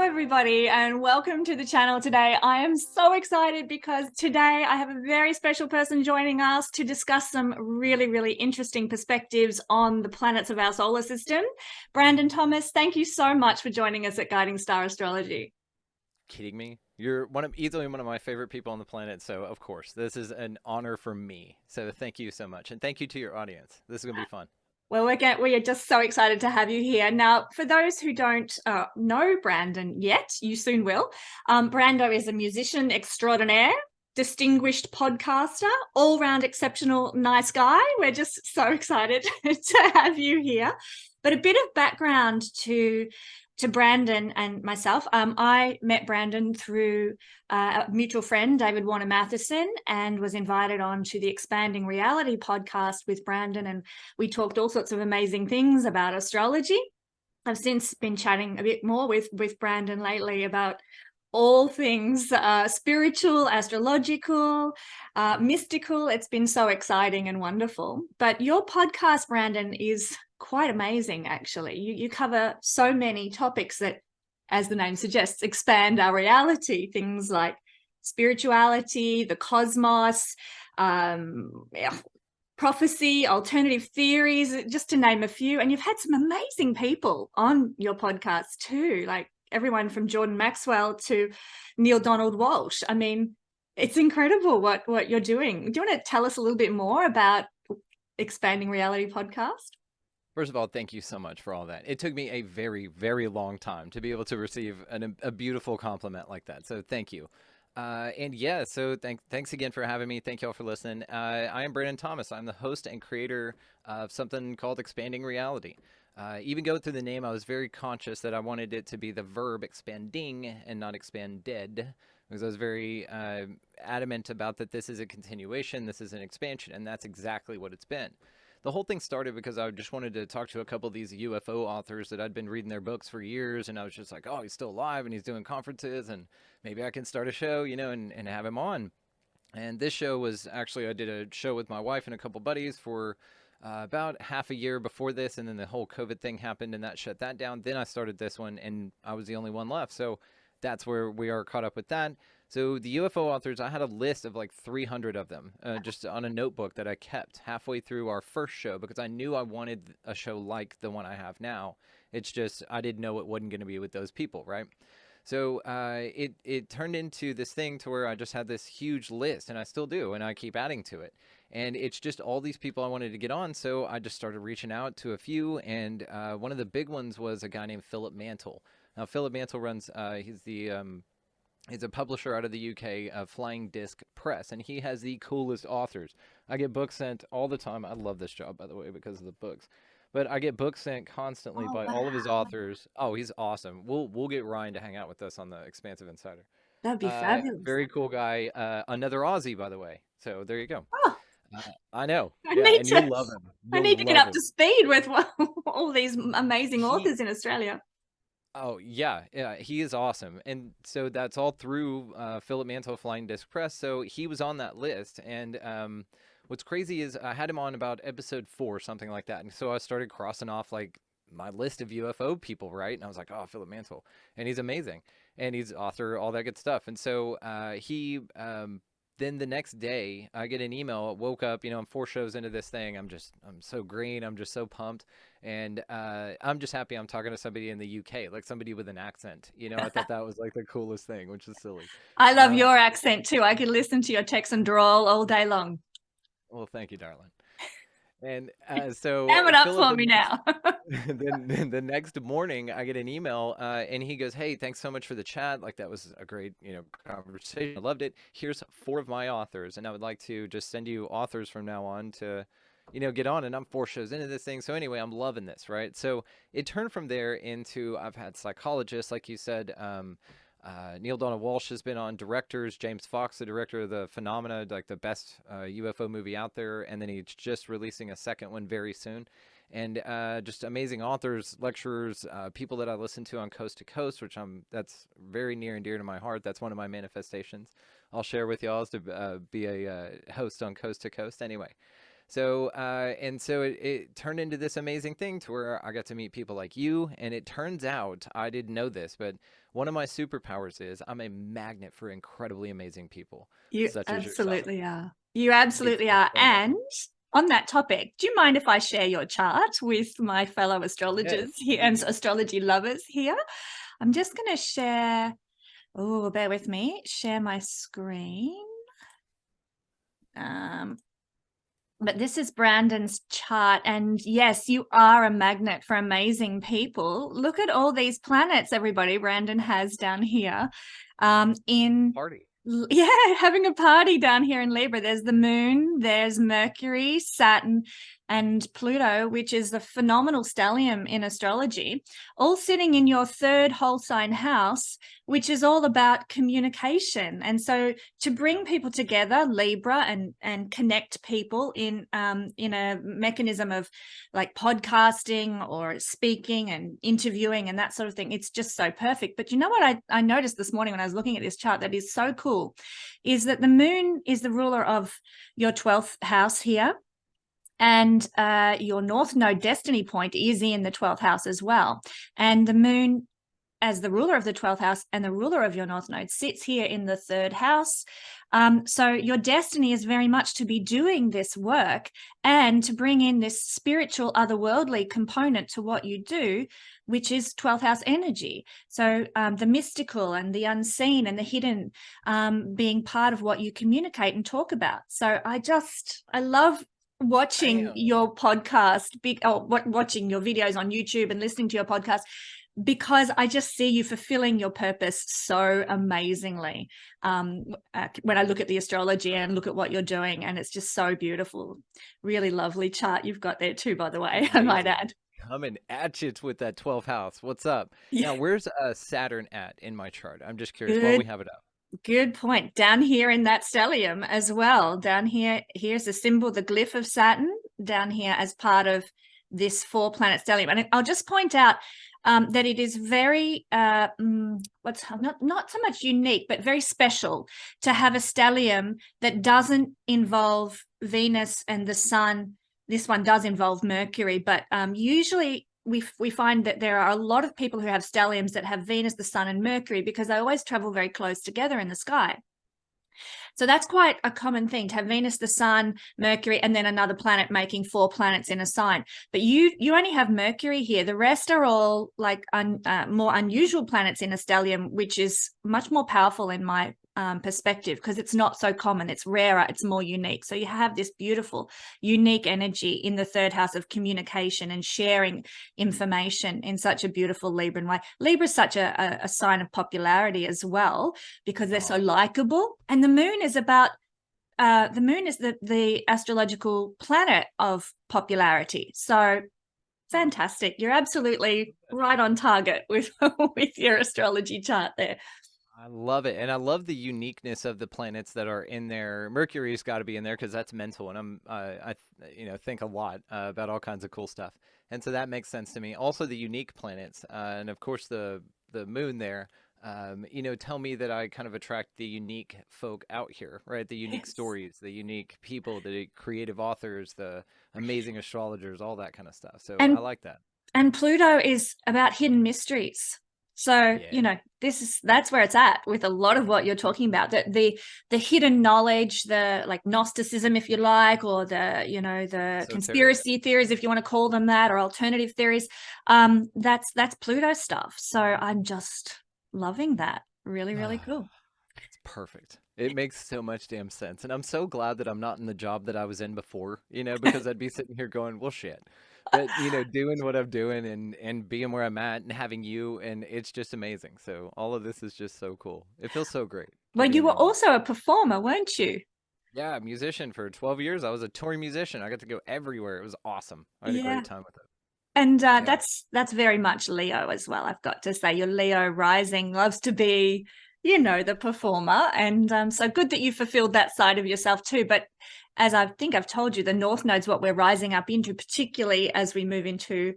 everybody, and welcome to the channel today. I am so excited because today I have a very special person joining us to discuss some really interesting perspectives on the planets of our solar system. Brandon Thomas, thank you so much for joining us at Guiding Star Astrology. Kidding me? You're easily one of my favorite people on the planet, so of course, this is an honor for me. So thank you so much, and thank you to your audience. This is gonna be fun. Well, we are just so excited to have you here. Now, for those who don't know Brandon yet, you soon will. Brando is a musician extraordinaire, distinguished podcaster, all-round exceptional, nice guy. We're just so excited to have you here. But a bit of background to Brandon and myself. I met Brandon through a mutual friend, David Warner Matheson, and was invited on to the Expanding Reality podcast with Brandon, and we talked all sorts of amazing things about astrology. I've since been chatting a bit more with Brandon lately about all things spiritual, astrological, mystical. It's been so exciting and wonderful. But your podcast, Brandon, is quite amazing, actually. You cover so many topics that, as the name suggests, expand our reality. Things like spirituality, the cosmos, prophecy, alternative theories, just to name a few. And you've had some amazing people on your podcast too, like everyone from Jordan Maxwell to Neil Donald Walsh. I mean, it's incredible what you're doing. Do you want to tell us a little bit more about Expanding Reality podcast? First of all, thank you so much for all that. It took me a very long time to be able to receive a beautiful compliment like that. So thank you. And yeah, so thanks again for having me. Thank you all for listening. I am Brandon Thomas. I'm the host and creator of something called Expanding Reality. Even going through the name, I was very conscious that I wanted it to be the verb expanding and not expanded, because I was very adamant about that this is a continuation, this is an expansion, and that's exactly what it's been. The whole thing started because I just wanted to talk to a couple of these UFO authors that I'd been reading their books for years, and I was just like, oh, he's still alive and he's doing conferences, and maybe I can start a show, you know, and have him on. And this show was actually, I did a show with my wife and a couple buddies for about half a year before this, and then the whole COVID thing happened and that shut that down. Then I started this one, and I was the only one left. So that's where we are caught up with that. So the UFO authors, I had a list of like 300 of them just on a notebook that I kept halfway through our first show, because I knew I wanted a show like the one I have now. It's just I didn't know it wasn't going to be with those people, right? So it turned into this thing to where I just had this huge list, and I still do, and I keep adding to it. And it's just all these people I wanted to get on, so I just started reaching out to a few, and one of the big ones was a guy named Philip Mantle. Now, Philip Mantle runs, he's a publisher out of the UK, Flying Disc Press, and he has the coolest authors. I get books sent all the time. I love this job, by the way, because of the books. But I get books sent constantly Oh, by all of his wow. authors. Oh, he's awesome. We'll get Ryan to hang out with us on the Expansive Insider. That'd be fabulous. Very cool guy. Another Aussie, by the way. So there you go. Oh, I know. I Yeah, need and you'll to love him. I You'll need to get love up to him. speed with all these amazing He authors in Australia. Oh yeah, he is awesome, and so that's all through Philip Mantle Flying Disc Press. So he was on that list, and what's crazy is I had him on about episode 4, something like that, and so I started crossing off like my list of UFO people, right? And I was like, oh, Philip Mantle, and he's amazing, and he's author, all that good stuff, and so he. Then the next day, I get an email. I woke up, you know, I'm 4 shows into this thing. I'm so green. I'm just so pumped. And I'm just happy I'm talking to somebody in the UK, like somebody with an accent. You know, I thought that was like the coolest thing, which is silly. I love Um, your accent too. I could listen to your Texan drawl all day long. well, thank you, darling. And so Ham it up Philip, for me now. then the next morning, I get an email, and he goes, "Hey, thanks so much for the chat. Like that was a great, you know, conversation. I loved it. Here's 4 of my authors, and I would like to just send you authors from now on to, you know, get on." And I'm 4 shows into this thing, so anyway, I'm loving this, right? So it turned from there into I've had psychologists, like you said. Neil Donald Walsh has been on, directors, James Fox, the director of The Phenomena, like the best UFO movie out there, and then he's just releasing a second one very soon. And just amazing authors, lecturers, people that I listen to on Coast to Coast, which that's very near and dear to my heart. That's one of my manifestations I'll share with y'all, is to be a host on Coast to Coast anyway. So and so it turned into this amazing thing to where I got to meet people like you. And it turns out, I didn't know this, but one of my superpowers is I'm a magnet for incredibly amazing people, You such as yourself. absolutely are. You It's absolutely are. so And lovely. on that topic, do you mind if I share your chart with my fellow Yes, astrologers here and please. astrology lovers here? I'm just going to share. Oh, bear with me. Share my screen. But this is Brandon's chart. And yes, you are a magnet for amazing people. Look at all these planets, everybody, Brandon has down here. In Party. Yeah, having a party down here in Libra. There's the moon, there's Mercury, Saturn, and Pluto, which is the phenomenal stellium in astrology, all sitting in your third whole sign house, which is all about communication. And so to bring people together, Libra, and connect people in a mechanism of like podcasting or speaking and interviewing and that sort of thing, it's just so perfect. But you know what I noticed this morning when I was looking at this chart that is so cool is that the moon is the ruler of your 12th house here. And your North Node destiny point is in the 12th house as well. And the moon, as the ruler of the 12th house and the ruler of your North Node, sits here in the third house. So your destiny is very much to be doing this work and to bring in this spiritual, otherworldly component to what you do, which is 12th house energy. So the mystical and the unseen and the hidden being part of what you communicate and talk about. So I love watching Bam. your podcast, watching your videos on YouTube and listening to your podcast, because I just see you fulfilling your purpose so amazingly when I look at the astrology and look at what you're doing, and it's just so beautiful. Really lovely chart you've got there too, by the way, I might Amazing. add. Coming at you with that 12th house. What's up? Now, Yeah. where's Saturn at in my chart? I'm just curious while we Good, have it up. good point. Down here in that stellium as well. Down here, here's the symbol, the glyph of Saturn, down here as part of this 4-planet stellium. And I'll just point out that it is very what's not so much unique, but very special to have a stellium that doesn't involve Venus and the sun. This one does involve Mercury, but usually we find that there are a lot of people who have stelliums that have Venus, the sun, and Mercury, because they always travel very close together in the sky. So that's quite a common thing, to have Venus, the sun, Mercury, and then another planet making 4 planets in a sign. But you only have Mercury here. The rest are all like more unusual planets in a stellium, which is much more powerful in my perspective, because it's not so common. It's rarer. It's more unique. So you have this beautiful, unique energy in the third house of communication and sharing information in such a beautiful Libran way. Libra is such a sign of popularity as well, because they're so likable. And the moon is about the moon is the astrological planet of popularity. So fantastic. You're absolutely right on target with with your astrology chart there. I love it. And I love the uniqueness of the planets that are in there. Mercury's got to be in there because that's mental. And think a lot about all kinds of cool stuff. And so that makes sense to me. Also, the unique planets. And of course, the moon there. Tell me that I kind of attract the unique folk out here, right? The unique Yes. stories, the unique people, the creative authors, the amazing astrologers, all that kind of stuff. So I And like that. and Pluto is about hidden mysteries. So, Yeah. that's where it's at with a lot of what you're talking about, that the hidden knowledge, the like Gnosticism, if you like, or the Esoteric. conspiracy theories, if you want to call them that, or alternative theories. That's Pluto stuff. So I'm just loving that. Really, really cool. It's perfect. It makes so much damn sense. And I'm so glad that I'm not in the job that I was in before, because I'd be sitting here going, well, shit. But, doing what I'm doing and being where I'm at and having you, and it's just amazing. So all of this is just so cool. It feels so great to Well, be you in were the moment. also a performer, weren't you? Yeah, musician for 12 years. I was a touring musician. I got to go everywhere. It was awesome. I had a Yeah. great time with it. And Yeah. that's very much Leo as well. I've got to say, your Leo rising loves to be, the performer. And so good that you fulfilled that side of yourself too. But as I think I've told you, the North Node's what we're rising up into, particularly as we move into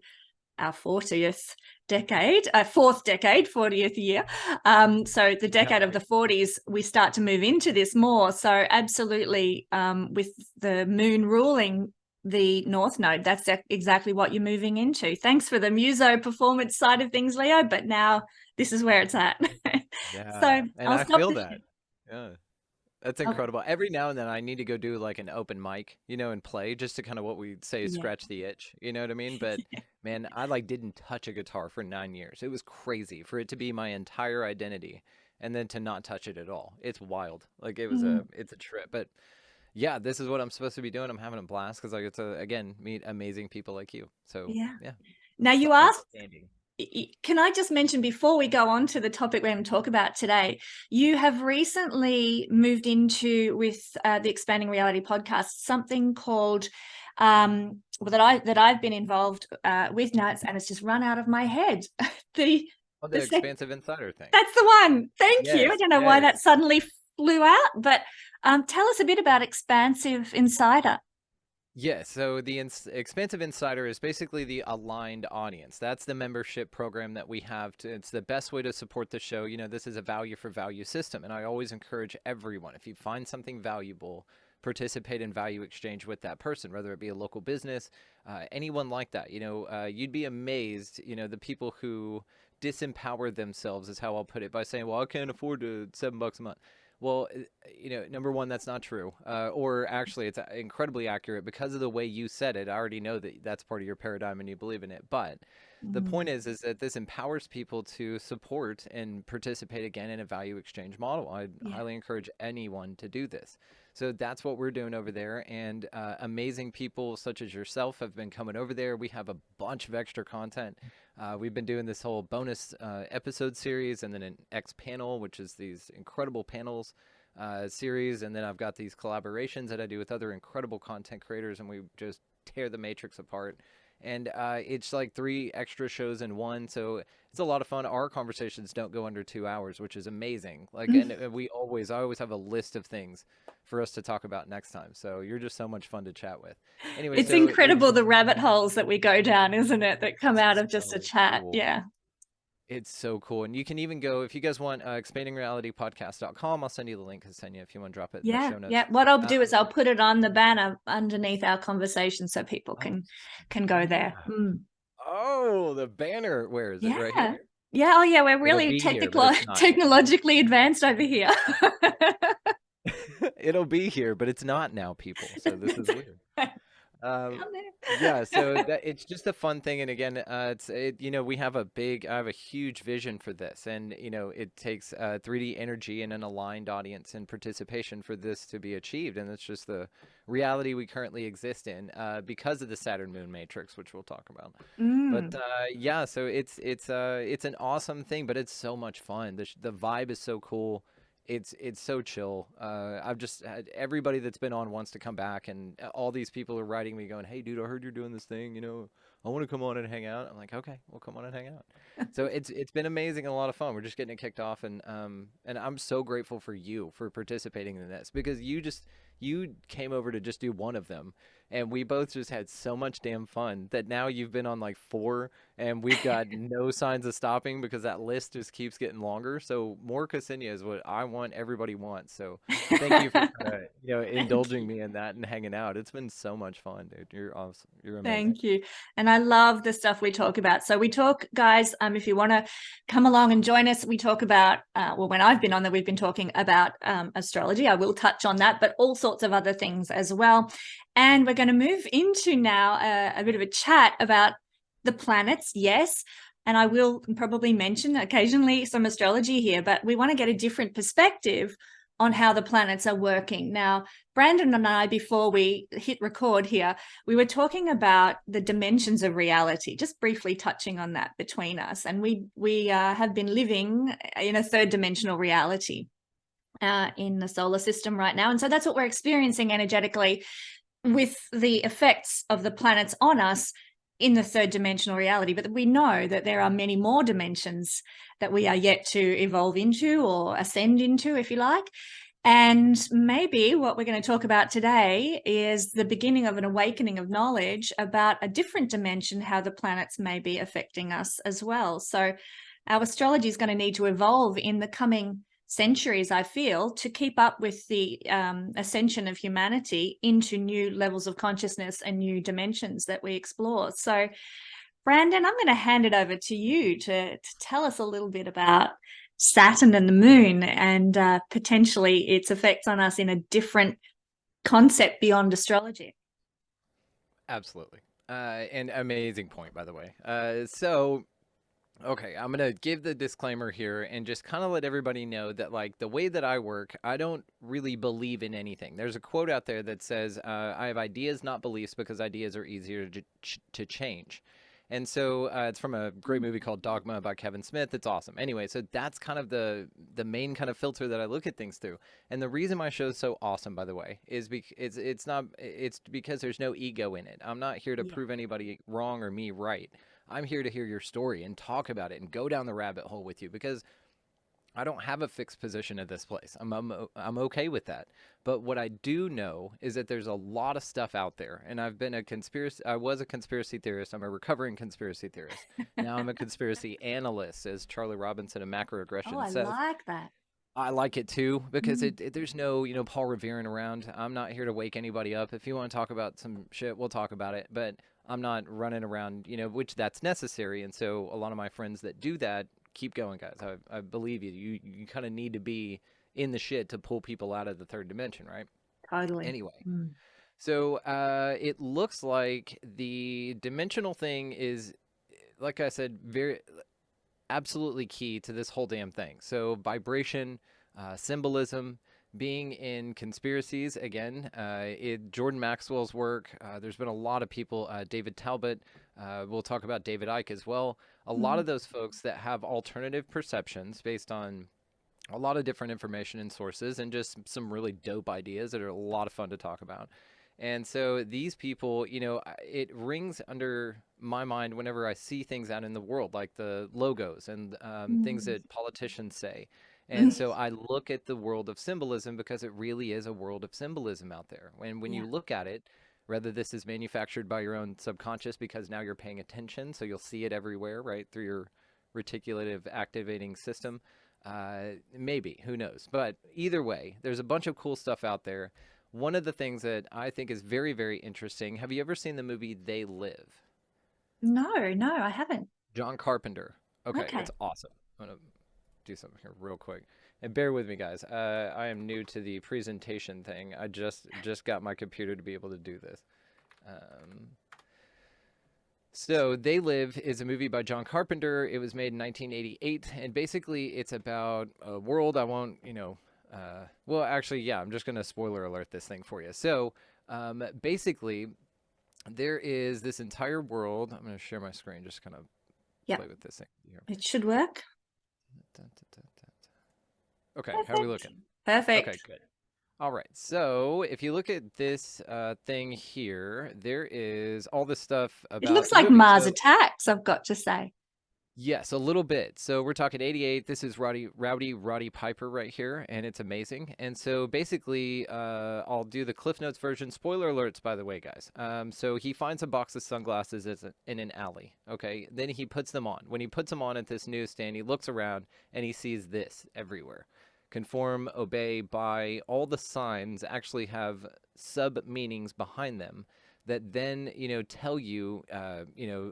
our 40th decade, 40th year. So the decade of the 40s, we start to move into this more. So absolutely, with the moon ruling the North Node, that's exactly what you're moving into. Thanks for the muso performance side of things, Leo, but now this is where it's at. Yeah, So and I'll I stop feel the that. Yeah. That's oh, incredible. Every now and then I need to go do like an open mic, and play just to kind of what we say yeah. scratch the itch, you know what I mean? But man, I like didn't touch a guitar for 9 years. It was crazy for it to be my entire identity and then to not touch it at all. It's wild. Like Mm, it's a trip. But yeah, this is what I'm supposed to be doing. I'm having a blast because I get to again meet amazing people like you. So yeah. yeah, Now it's you asked, outstanding. can I just mention before we go on to the topic we're going to talk about today, you have recently moved into with the Expanding Reality podcast something called well, that I've been involved with now, and it's just run out of my head. the Oh, the the sec- expansive insider thing. that's the one. Thank you. I Yes, don't know why yes. that suddenly flew out, but tell us a bit about Expansive Insider. Yeah, so the Expansive Insider is basically the aligned audience. That's the membership program that we have. It's the best way to support the show. This is a value for value system, and I always encourage everyone, if you find something valuable, participate in value exchange with that person, whether it be a local business, anyone like that. You'd be amazed, the people who disempower themselves, is how I'll put it, by saying, well, I can't afford to $7 a month. Well, number one, that's not true. Or actually, it's incredibly accurate because of the way you said it. I already know that that's part of your paradigm and you believe in it. But the point Mm, is that this empowers people to support and participate again in a value exchange model. I yeah, highly encourage anyone to do this. So that's what we're doing over there. And amazing people such as yourself have been coming over there. We have a bunch of extra content. We've been doing this whole bonus episode series and then an X panel, which is these incredible panels series. And then I've got these collaborations that I do with other incredible content creators, and we just tear the matrix apart. And it's like 3 extra shows in one. So it's a lot of fun. Our conversations don't go under 2 hours, which is amazing. Like, and I always have a list of things for us to talk about next time. So you're just so much fun to chat with. Anyway, it's so incredible the rabbit holes that we go down, isn't it? That come it's out of just a so chat. cool. Yeah. It's so cool. And you can even go, if you guys want, expandingrealitypodcast.com. I'll send you the link, Ksenia, if you want to drop it in the Yeah, show notes. yeah. What I'll Um, do is I'll put it on the banner underneath our conversation so people oh, can go yeah. there. Mm. Oh, the banner. Where is it? Right Yeah. here? Yeah. Oh, yeah. We're It'll really be here, but it's not. technologically advanced over here. It'll be here, but it's not now, people. So this is weird. Um, yeah, so that it's just a fun thing, and again, we have I have a huge vision for this, and it takes 3D energy and an aligned audience and participation for this to be achieved, and it's just the reality we currently exist in because of the Saturn Moon Matrix, which we'll talk about. But Mm. yeah, so it's an awesome thing, but it's so much fun. The vibe is so cool. It's so chill. I've just had everybody that's been on wants to come back, and all these people are writing me going, "Hey, dude, I heard you're doing this thing. I want to come on and hang out." I'm like, "Okay, we'll come on and hang out." So it's been amazing and a lot of fun. We're just getting it kicked off, and I'm so grateful for you for participating in this because you came over to just do one of them, and we both just had so much damn fun that now you've been on like 4, and we've got no signs of stopping because that list just keeps getting longer. So more Ksenia is what I want. Everybody wants. So thank you for Thank indulging you. me in that and hanging out. It's been so much fun, dude. You're awesome. You're amazing. Thank you. And I love the stuff we talk about. So we talk, guys, if you want to come along and join us, we talk about, well, when I've been on there, we've been talking about astrology. I will touch on that, but all sorts of other things as well. And we're going to move into now a bit of a chat about the planets, yes. And I will probably mention occasionally some astrology here, but we want to get a different perspective on how the planets are working. Now, Brandon and I, before we hit record here, we were talking about the dimensions of reality, just briefly touching on that between us. And we have been living in a 3rd dimensional reality in the solar system right now. And so that's what we're experiencing energetically with the effects of the planets on us in the 3rd dimensional reality. But we know that there are many more dimensions that we are yet to evolve into or ascend into, if you like. And maybe what we're going to talk about today is the beginning of an awakening of knowledge about a different dimension, how the planets may be affecting us as well. So our astrology is going to need to evolve in the coming centuries, I feel, to keep up with the ascension of humanity into new levels of consciousness and new dimensions that we explore. So Brandon, I'm going to hand it over to you to tell us a little bit about Saturn and the moon, and potentially its effects on us in a different concept beyond astrology. Absolutely. And amazing point, by the way. So okay, I'm gonna give the disclaimer here and just kind of let everybody know that, like, the way that I work, I don't really believe in anything. There's a quote out there that says, "I have ideas, not beliefs, because ideas are easier to change." And so it's from a great movie called Dogma by Kevin Smith. It's awesome. Anyway, so that's kind of the main kind of filter that I look at things through. And the reason my show is so awesome, by the way, is because it's because there's no ego in it. I'm not here to Yeah. prove anybody wrong or me right. I'm here to hear your story and talk about it and go down the rabbit hole with you, because I don't have a fixed position at this place. I'm okay with that. But what I do know is that there's a lot of stuff out there, and I was a conspiracy theorist. I'm a recovering conspiracy theorist. Now I'm a conspiracy analyst, as Charlie Robinson of Oh, Macroaggression I says. like that. I like it too, because Mm. there's no, Paul Revereing around. I'm not here to wake anybody up. If you want to talk about some shit, we'll talk about it. But I'm not running around, which that's necessary. And so a lot of my friends that do that, keep going, guys. I believe you. You kind of need to be in the shit to pull people out of the third dimension, right? Totally. Anyway, Mm. so it looks like the dimensional thing is, like I said, very absolutely key to this whole damn thing. So vibration, symbolism, being in conspiracies again. Jordan Maxwell's work. There's been a lot of people. David Talbot. We'll talk about David Icke as well. A lot Mm. of those folks that have alternative perceptions based on a lot of different information and sources, and just some really dope ideas that are a lot of fun to talk about. And so these people, it rings under my mind whenever I see things out in the world, like the logos and things Mm. that politicians say. And Mm. so I look at the world of symbolism, because it really is a world of symbolism out there. And when Yeah. you look at it, whether this is manufactured by your own subconscious because now you're paying attention, so you'll see it everywhere, right, through your reticulative activating system, maybe, who knows? But either way, there's a bunch of cool stuff out there. One of the things that I think is very, very interesting. Have you ever seen the movie They Live? No, no, I haven't. John Carpenter. Okay, Okay. it's awesome. I'm gonna do something here real quick, and bear with me, guys. I am new to the presentation thing. I just got my computer to be able to do this. Um, So They Live is a movie by John Carpenter. It was made in 1988, and basically it's about a world. I won't, well, actually, yeah, I'm just going to spoiler alert this thing for you. So basically, there is this entire world. I'm going to share my screen, just kind of play Yep. with this thing here. It should work. Okay, how are we Perfect. looking? Okay, Perfect. good. All right. So if you look at this thing here, there is all this stuff It about looks the like movie. Mars So Attacks, I've got to say. yes, a little bit. So we're talking 88. This is Roddy Piper right here, and it's amazing. And so basically, I'll do the Cliff Notes version. Spoiler alerts, by the way, guys. So he finds a box of sunglasses in an alley. Okay, then he puts them on. When he puts them on at this newsstand, he looks around and he sees this everywhere: conform, obey, buy. All the signs actually have sub meanings behind them that then tell you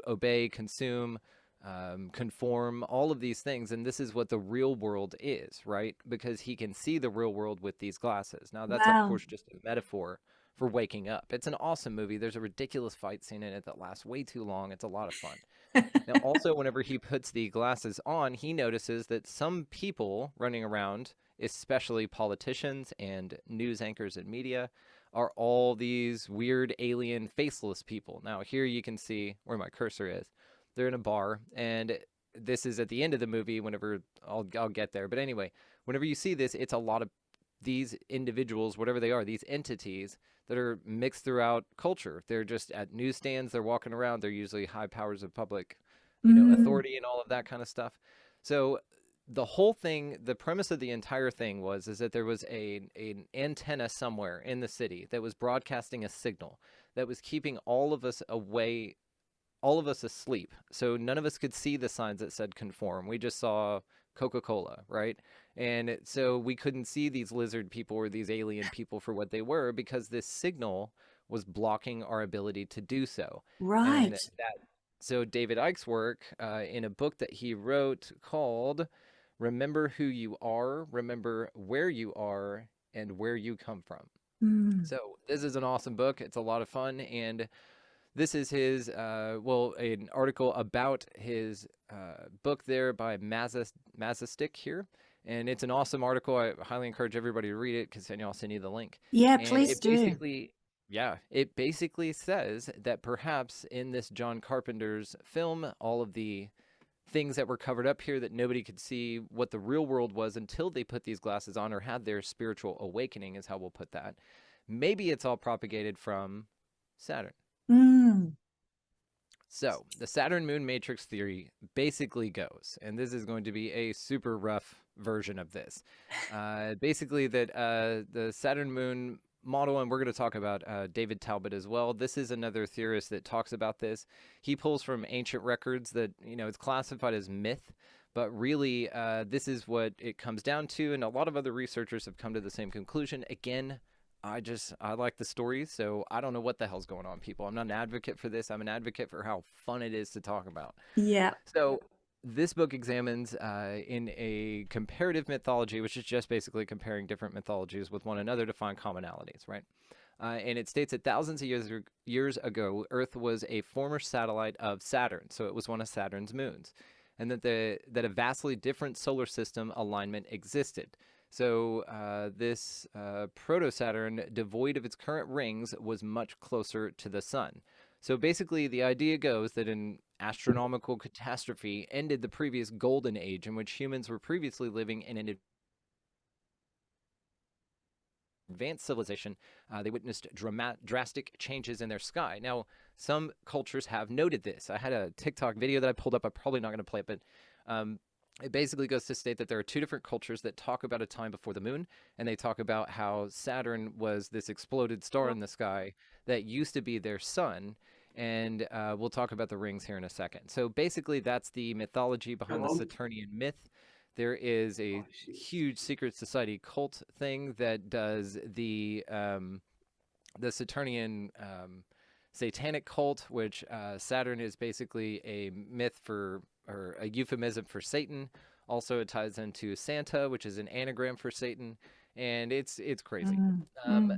obey, consume, conform, all of these things. And this is what the real world is, right? Because he can see the real world with these glasses. Now, that's, of Wow. course, just a metaphor for waking up. It's an awesome movie. There's a ridiculous fight scene in it that lasts way too long. It's a lot of fun. Now, also, whenever he puts the glasses on, he notices that some people running around, especially politicians and news anchors and media, are all these weird alien faceless people. Now, here you can see where my cursor is. They're in a bar, and this is at the end of the movie. Whenever I'll get there, but anyway, whenever you see this, it's a lot of these individuals, whatever they are, these entities that are mixed throughout culture. They're just at newsstands. They're walking around. They're usually high powers of public, Mm. authority and all of that kind of stuff. So the whole thing, the premise of the entire thing is that there was an antenna somewhere in the city that was broadcasting a signal that was keeping all of us away, all of us asleep. So none of us could see the signs that said conform. We just saw Coca-Cola, right? And so we couldn't see these lizard people or these alien people for what they were, because this signal was blocking our ability to do so. And Right. so David Icke's work, in a book that he wrote called Remember who you are, remember where you are, and where you come from. Mm. So this is an awesome book. It's a lot of fun, and this is his, an article about his book there by Mazastik here. And it's an awesome article. I highly encourage everybody to read it because then I'll send you the link. Yeah, And please it do. basically, yeah, it basically says that perhaps in this John Carpenter's film, all of the things that were covered up here that nobody could see what the real world was until they put these glasses on or had their spiritual awakening, is how we'll put that. Maybe it's all propagated from Saturn. Mm. So the Saturn moon matrix theory basically goes, and this is going to be a super rough version of this. Basically that the Saturn moon model, and we're going to talk about David Talbot as well. This is another theorist that talks about this. He pulls from ancient records that, it's classified as myth, but really this is what it comes down to, and a lot of other researchers have come to the same conclusion. Again, I like the stories, so I don't know what the hell's going on, people. I'm not an advocate for this. I'm an advocate for how fun it is to talk about. Yeah. So this book examines in a comparative mythology, which is just basically comparing different mythologies with one another to find commonalities, right? And it states that thousands of years ago, Earth was a former satellite of Saturn, so it was one of Saturn's moons, and that a vastly different solar system alignment existed. So this proto-Saturn, devoid of its current rings, was much closer to the sun. So basically, the idea goes that an astronomical catastrophe ended the previous golden age in which humans were previously living in an advanced civilization. They witnessed drastic changes in their sky. Now, some cultures have noted this. I had a TikTok video that I pulled up. I'm probably not going to play it, but it basically goes to state that there are two different cultures that talk about a time before the moon, and they talk about how Saturn was this exploded star in the sky that used to be their sun, and we'll talk about the rings here in a second. So basically, that's the mythology behind the Saturnian myth. There is a huge secret society cult thing that does the Saturnian satanic cult, which Saturn is basically a myth for, or a euphemism for Satan. Also, it ties into Santa, which is an anagram for Satan, and it's crazy.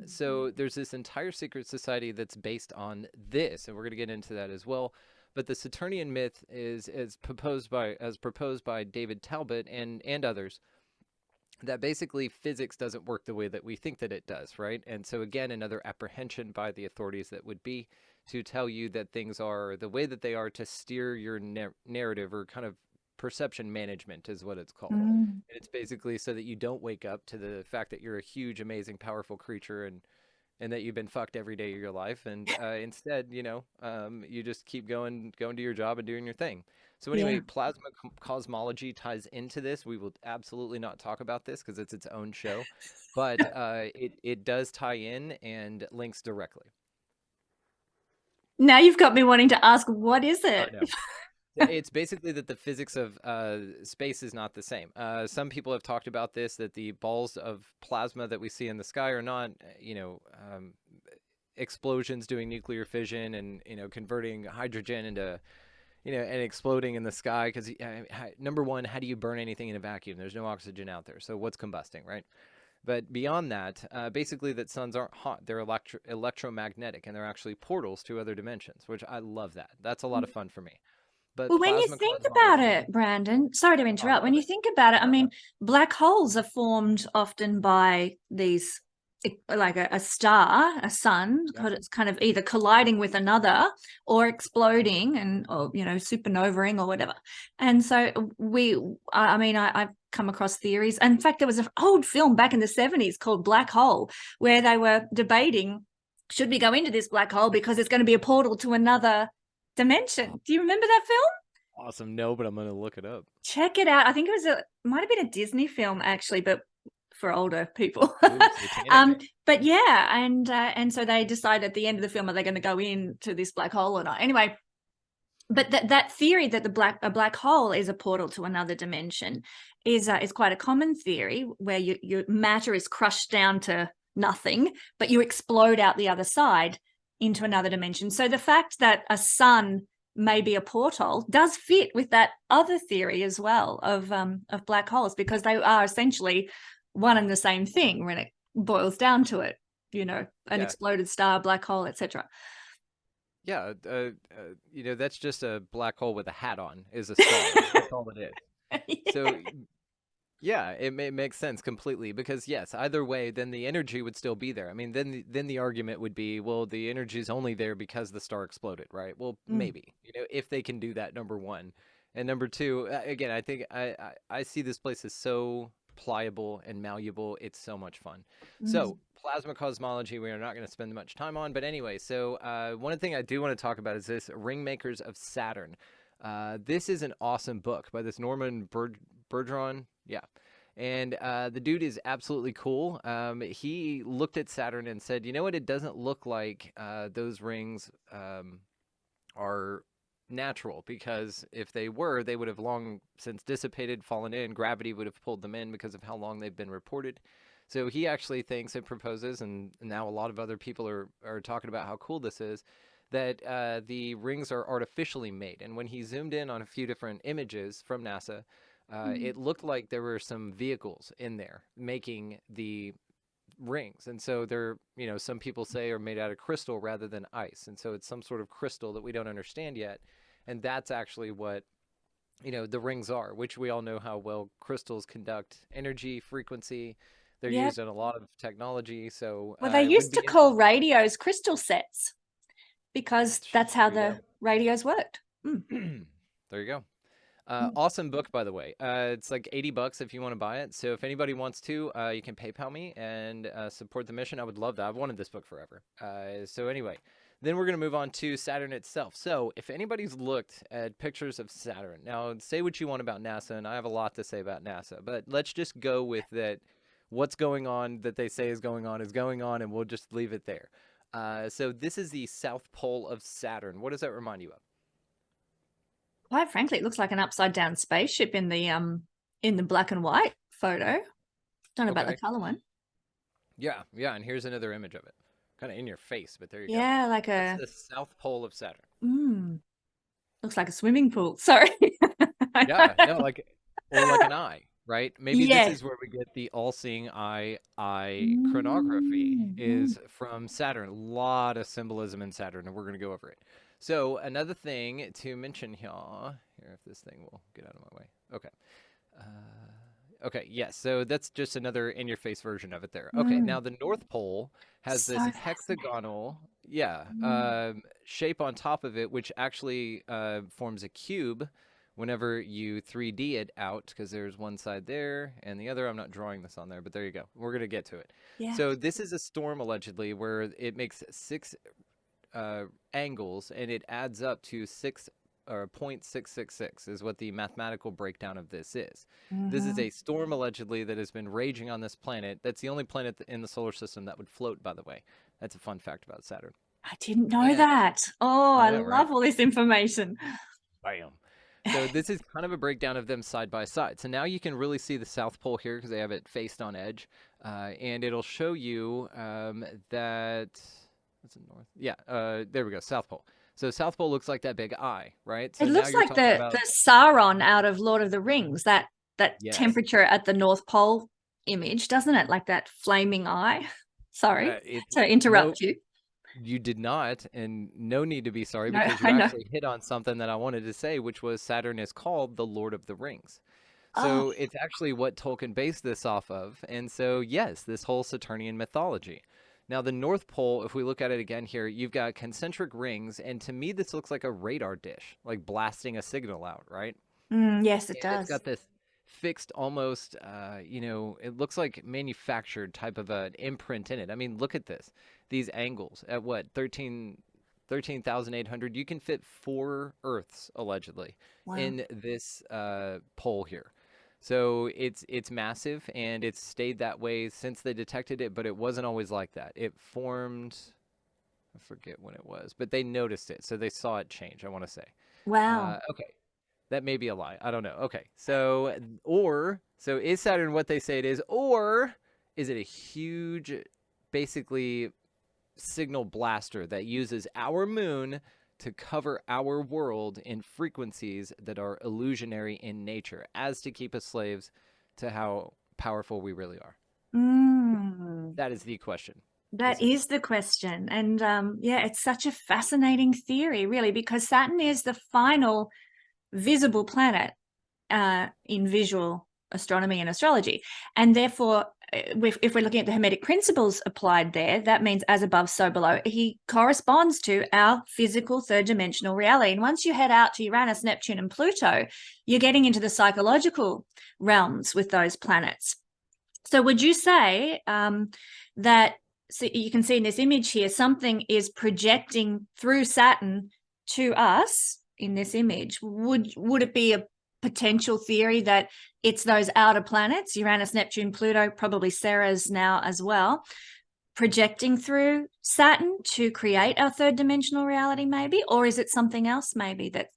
So there's this entire secret society that's based on this, and we're going to get into that as well. But the Saturnian myth is proposed by David Talbot and others, that basically physics doesn't work the way that we think that it does, right? And so again, another apprehension by the authorities that would be to tell you that things are the way that they are to steer your narrative, or kind of perception management is what it's called. And it's basically so that you don't wake up to the fact that you're a huge, amazing, powerful creature and that you've been fucked every day of your life. And instead, you just keep going to your job and doing your thing. So anyway, plasma cosmology ties into this. We will absolutely not talk about this because it's its own show, but it does tie in and links directly. Now you've got me wanting to ask, what is it? Oh, no. It's basically that the physics of space is not the same. Some people have talked about this, that the balls of plasma that we see in the sky are not, explosions doing nuclear fission and, converting hydrogen into, and exploding in the sky. Because number one, how do you burn anything in a vacuum? There's no oxygen out there. So what's combusting, right? But beyond that, basically that suns aren't hot. They're electromagnetic, and they're actually portals to other dimensions, which I love that. That's a lot of fun for me. But well, when you think about it, Brandon, sorry to interrupt. When you think about it, I mean, black holes are formed often by these, like a star, a sun, because it's kind of either colliding with another or exploding or supernovaing or whatever. And so I've come across theories. In fact, there was an old film back in the 70s called Black Hole, where they were debating, should we go into this black hole because it's going to be a portal to another dimension. Do you remember that film? Awesome. No, but I'm going to look it up. Check it out. I think might have been a Disney film actually, but for older people. But yeah, and so they decide at the end of the film, are they going to go into this black hole or not? Anyway, but that theory that a black hole is a portal to another dimension is quite a common theory, where your matter is crushed down to nothing, but you explode out the other side into another dimension. So the fact that a sun maybe a portal does fit with that other theory as well of black holes, because they are essentially one and the same thing when it boils down to it, you know, an Yeah. exploded star, black hole, etc. Yeah, you know, that's just a black hole with a hat on, is a star. That's all it is. So, yeah, makes sense completely because yes, either way, then the energy would still be there. I mean, then the argument would be, well, the energy is only there because the star exploded, right? Well, Mm. maybe, you know, if they can do that, number one, and number two, again, I think I see this place as so pliable and malleable. It's so much fun. Mm. So plasma cosmology, we are not going to spend much time on, but anyway, so one thing I do want to talk about is this Ring Makers of Saturn. This is an awesome book by this Norman Bergeron. Yeah. And the dude is absolutely cool. He looked at Saturn and said, you know what? It doesn't look like those rings are natural, because if they were, they would have long since dissipated, fallen in. Gravity would have pulled them in because of how long they've been reported. So he actually thinks and proposes, and now a lot of other people are talking about how cool this is, that the rings are artificially made. And when he zoomed in on a few different images from NASA, it looked like there were some vehicles in there making the rings. And so they're, you know, some people say are made out of crystal rather than ice. And so it's some sort of crystal that we don't understand yet. And that's actually what, you know, the rings are, which we all know how well crystals conduct energy, frequency. They're Yeah. used in a lot of technology. So Well, they it would used be to call interesting. radios crystal sets because that's how There you the go. radios worked. Mm. There you go. Mm. Awesome book, by the way. It's like $80 if you want to buy it. So if anybody wants to, you can PayPal me and support the mission. I would love that. I've wanted this book forever. So anyway, then we're going to move on to Saturn itself. So if anybody's looked at pictures of Saturn, now say what you want about NASA, and I have a lot to say about NASA, but let's just go with that. What's going on that they say is going on, and we'll just leave it there. So this is the South Pole of Saturn. What does that remind you of? Quite frankly, it looks like an upside down spaceship in the black and white photo. Don't know about the Okay. color one. Yeah, yeah, and here's another image of it. Kind of in your face, but there you go. Yeah, like That's a the South Pole of Saturn. looks like a swimming pool. Sorry. Yeah, no, like, or like an eye, right? Maybe this Yes. is where we get the all-seeing eye iconography Mhm. is from Saturn. A lot of symbolism in Saturn, and we're going to go over it. So another thing to mention here, if this thing will get out of my way. Okay. Okay, yes. So that's just another in-your-face version of it there. Okay, now Mm. the North Pole has So this fascinating. hexagonal, yeah, Mm. shape on top of it, which actually forms a cube whenever you 3D it out, because there's one side there and the other. I'm not drawing this on there, but there you go. We're going to get to it. Yeah. So this is a storm, allegedly, where it makes six angles, and it adds up to 0.666 is what the mathematical breakdown of this is. This is Mhm. a storm, allegedly, that has been raging on this planet. That's the only planet in the solar system that would float, by the way. That's a fun fact about Saturn. I didn't know And that. Oh, I I know, right? love all this information. Bam. So this is kind of a breakdown of them side by side. So now you can really see the South Pole here because they have it faced on edge. And it'll show you that, what's it, north? Yeah, there we go, South Pole. So South Pole looks like that big eye, right? It So now looks you're like talking the about, Sauron out of Lord of the Rings, that yes, temperature at the North Pole image, doesn't it? Like that flaming eye. Sorry it's, to no, interrupt you. you did not, and no need to be sorry, No, because you I know. actually hit on something that I wanted to say, which was Saturn is called the Lord of the Rings. Oh, So it's actually what Tolkien based this off of. And so, yes, this whole Saturnian mythology. Now, the North Pole, if we look at it again here, you've got concentric rings. And to me, this looks like a radar dish, like blasting a signal out, right? yes, it And it's does. got this fixed, almost, you know, it looks like manufactured type of an imprint in it. I mean, look at this. These angles at what, 13,800? You can fit 4 Earths, allegedly, Wow. in this pole here. So it's massive, and it's stayed that way since they detected it, but it wasn't always like that. It formed, I forget when it was, but they noticed it, so they saw it change, I want to say. Wow. Okay, that may be a lie. I don't know. Okay, so so is Saturn what they say it is, or is it a huge, basically, signal blaster that uses our moon to cover our world in frequencies that are illusionary in nature, as to keep us slaves to how powerful we really are? Mm. That is the question. That is the question. And yeah, it's such a fascinating theory, really, because Saturn is the final visible planet in visual astronomy and astrology. And therefore, if we're looking at the Hermetic principles applied there, that means as above, so below. He corresponds to our physical third dimensional reality. And once you head out to Uranus, Neptune, and Pluto, you're getting into the psychological realms with those planets. So would you say that, so you can see in this image here, something is projecting through Saturn to us in this image? Would it be a potential theory that it's those outer planets, Uranus, Neptune, Pluto, probably Ceres now as well, projecting through Saturn to create our third dimensional reality maybe? Or is it something else maybe that's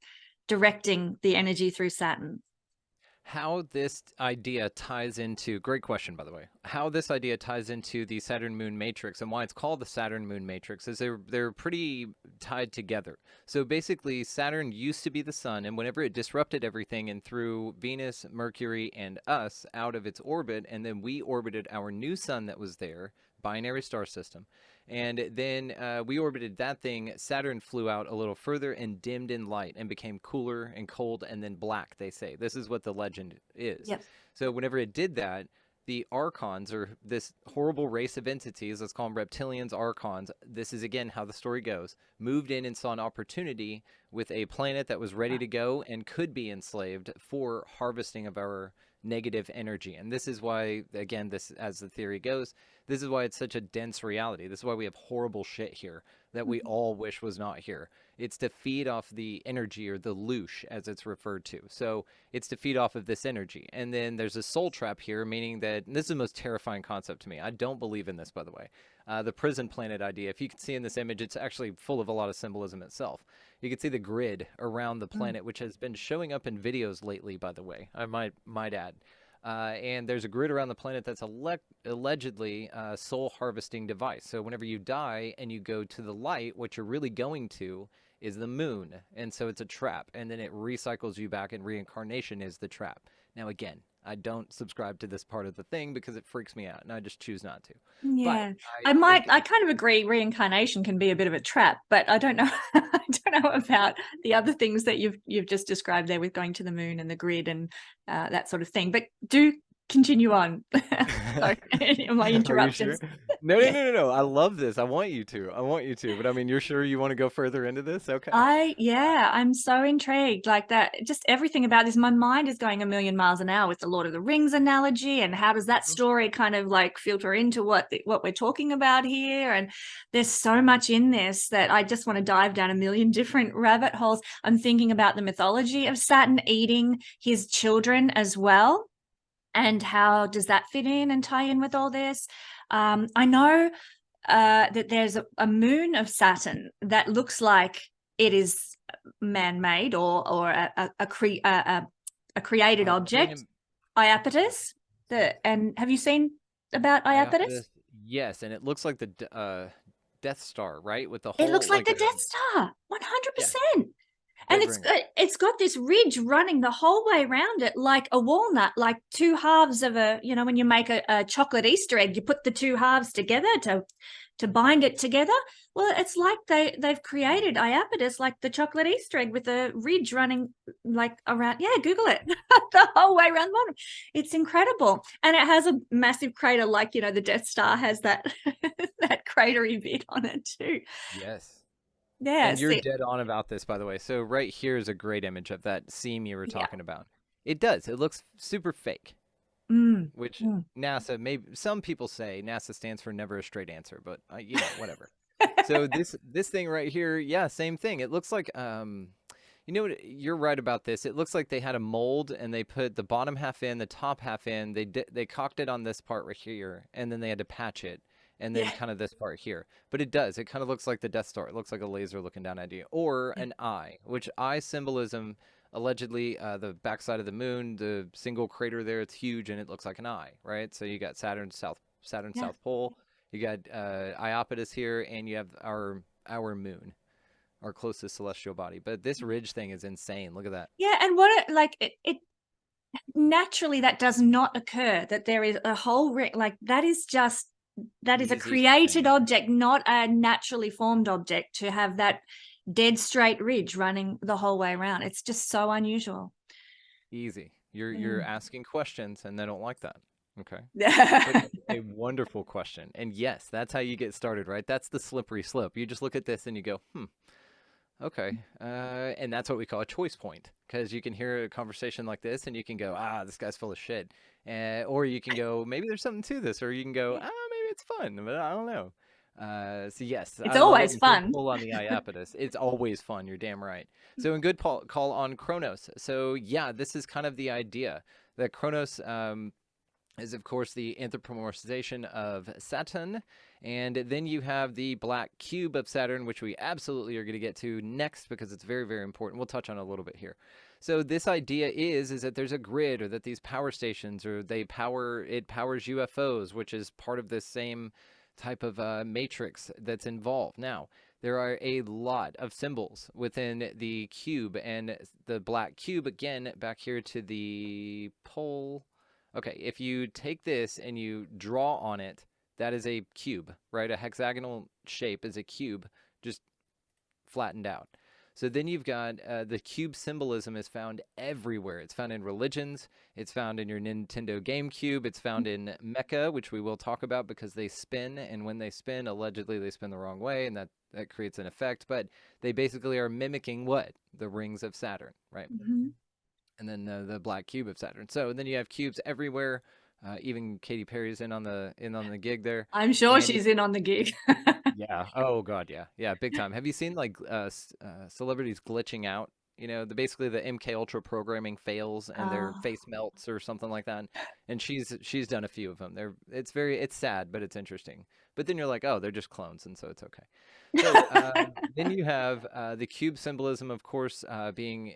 directing the energy through Saturn? How this idea ties into, great question, by the way, how this idea ties into the Saturn Moon Matrix and why it's called the Saturn Moon Matrix is they're pretty tied together. So basically, Saturn used to be the sun, and whenever it disrupted everything and threw Venus, Mercury, and us out of its orbit, and then we orbited our new sun that was there, binary star system, and then we orbited that thing. Saturn flew out a little further and dimmed in light and became cooler and cold and then black, they say. This is what the legend is. Yep. So whenever it did that, the archons, or this horrible race of entities, let's call them reptilians, archons, this is again how the story goes, moved in and saw an opportunity with a planet that was ready to go and could be enslaved for harvesting of our negative energy. And this is why, again, this, as the theory goes, this is why it's such a dense reality. This is why we have horrible shit here that we all wish was not here. It's to feed off the energy, or the loosh as it's referred to. So it's to feed off of this energy. And then there's a soul trap here, meaning that, and this is the most terrifying concept to me. I don't believe in this, by the way. The prison planet idea, if you can see in this image, it's actually full of a lot of symbolism itself. You can see the grid around the planet, which has been showing up in videos lately, by the way, I might add. And there's a grid around the planet that's allegedly a soul harvesting device. So whenever you die and you go to the light, what you're really going to is the moon. And so it's a trap. And then it recycles you back, and reincarnation is the trap. Now, again, I don't subscribe to this part of the thing because it freaks me out, and I just choose not to. Yeah, But I kind of agree reincarnation can be a bit of a trap, but I don't know I don't know about the other things that you've just described there with going to the moon and the grid and that sort of thing. But do continue on. Sorry, my interruptions. Sure? No, no, no, no, no. I love this. I want you to. I want you to. But I mean, you're sure you want to go further into this? Okay. I'm so intrigued. Like that, just everything about this. My mind is going a million miles an hour with the Lord of the Rings analogy, and how does that story kind of like filter into what we're talking about here? And there's so much in this that I just want to dive down a million different rabbit holes. I'm thinking about the mythology of Saturn eating his children as well. And how does that fit in and tie in with all this? I know that there's a moon of Saturn that looks like it is man-made or a created object. Iapetus. And have you seen about Iapetus? Yes, and it looks like the Death Star, right? With the It whole, looks like the Death Star, 100%. And dead ringer. it's got this ridge running the whole way around it, like a walnut, like two halves of a, you know, when you make a chocolate Easter egg, you put the two halves together to bind it together. Well, it's like they've created Iapetus like the chocolate Easter egg with a ridge running like around. Yeah, Google it. The whole way around the bottom. It's incredible. And it has a massive crater, like, you know, the Death Star has that that cratery bit on it too. Yes. Yeah, And you're dead on about this, by the way. So right here is a great image of that seam you were talking about. It does. It looks super fake. Which NASA, maybe some people say NASA stands for never a straight answer, but you know, whatever. So this thing right here, yeah, same thing. It looks like you know what, you're right about this. It looks like they had a mold and they put the bottom half in, the top half in. They cocked it on this part right here, and then they had to patch it. And then kind of this part here. But it does. It kind of looks like the Death Star. It looks like a laser looking down at you. Or an eye, which eye symbolism, allegedly, the backside of the moon, the single crater there, it's huge and it looks like an eye, right? So you got Saturn South Pole. You got Iapetus here, and you have our moon. our closest celestial body. But this ridge thing is insane. Look at that. Yeah, and what it naturally that does not occur, that there is a whole like that is a Easiest created thing ever. object, not a naturally formed object, to have that dead straight ridge running the whole way around. It's just so unusual. Easy. You're Yeah. asking questions and they don't like that. Okay. But Yeah. that's a wonderful question. And yes, that's how you get started, right? That's the slippery slope. You just look at this and you go, okay. And that's what we call a choice point, because you can hear a conversation like this and you can go, this guy's full of shit. Or you can go, maybe there's something to this. Or you can go, maybe it's fun, but I don't know. So yes, It's I love it. always And good fun. pull on the Iapetus. It's always fun. You're damn right. So, in good call on Cronos. So yeah, this is kind of the idea that Cronos is, of course, the anthropomorphization of Saturn. And then you have the black cube of Saturn, which we absolutely are going to get to next because it's very, very important. We'll touch on it a little bit here. So this idea is that there's a grid, or that these power stations, or it powers UFOs, which is part of this same type of matrix that's involved. Now, there are a lot of symbols within the cube, and the black cube, again, back here to the pole. Okay, if you take this and you draw on it, that is a cube, right? A hexagonal shape is a cube, just flattened out. So then you've got the cube symbolism is found everywhere. It's found in religions. It's found in your Nintendo GameCube. It's found in Mecha, which we will talk about because they spin. And when they spin, allegedly they spin the wrong way, and that creates an effect. But they basically are mimicking what? The rings of Saturn, right? Mm-hmm. And then the black cube of Saturn. So then you have cubes everywhere. Even Katy Perry's in on the gig there, I'm sure and she's in on the gig. yeah, oh god, yeah, big time. Have you seen like celebrities glitching out? You know, basically the MK Ultra programming fails and their Oh. face melts or something like that. And she's done a few of them. It's sad, but it's interesting. But then you're like, oh, they're just clones, and so it's okay. So then you have the cube symbolism, of course, being,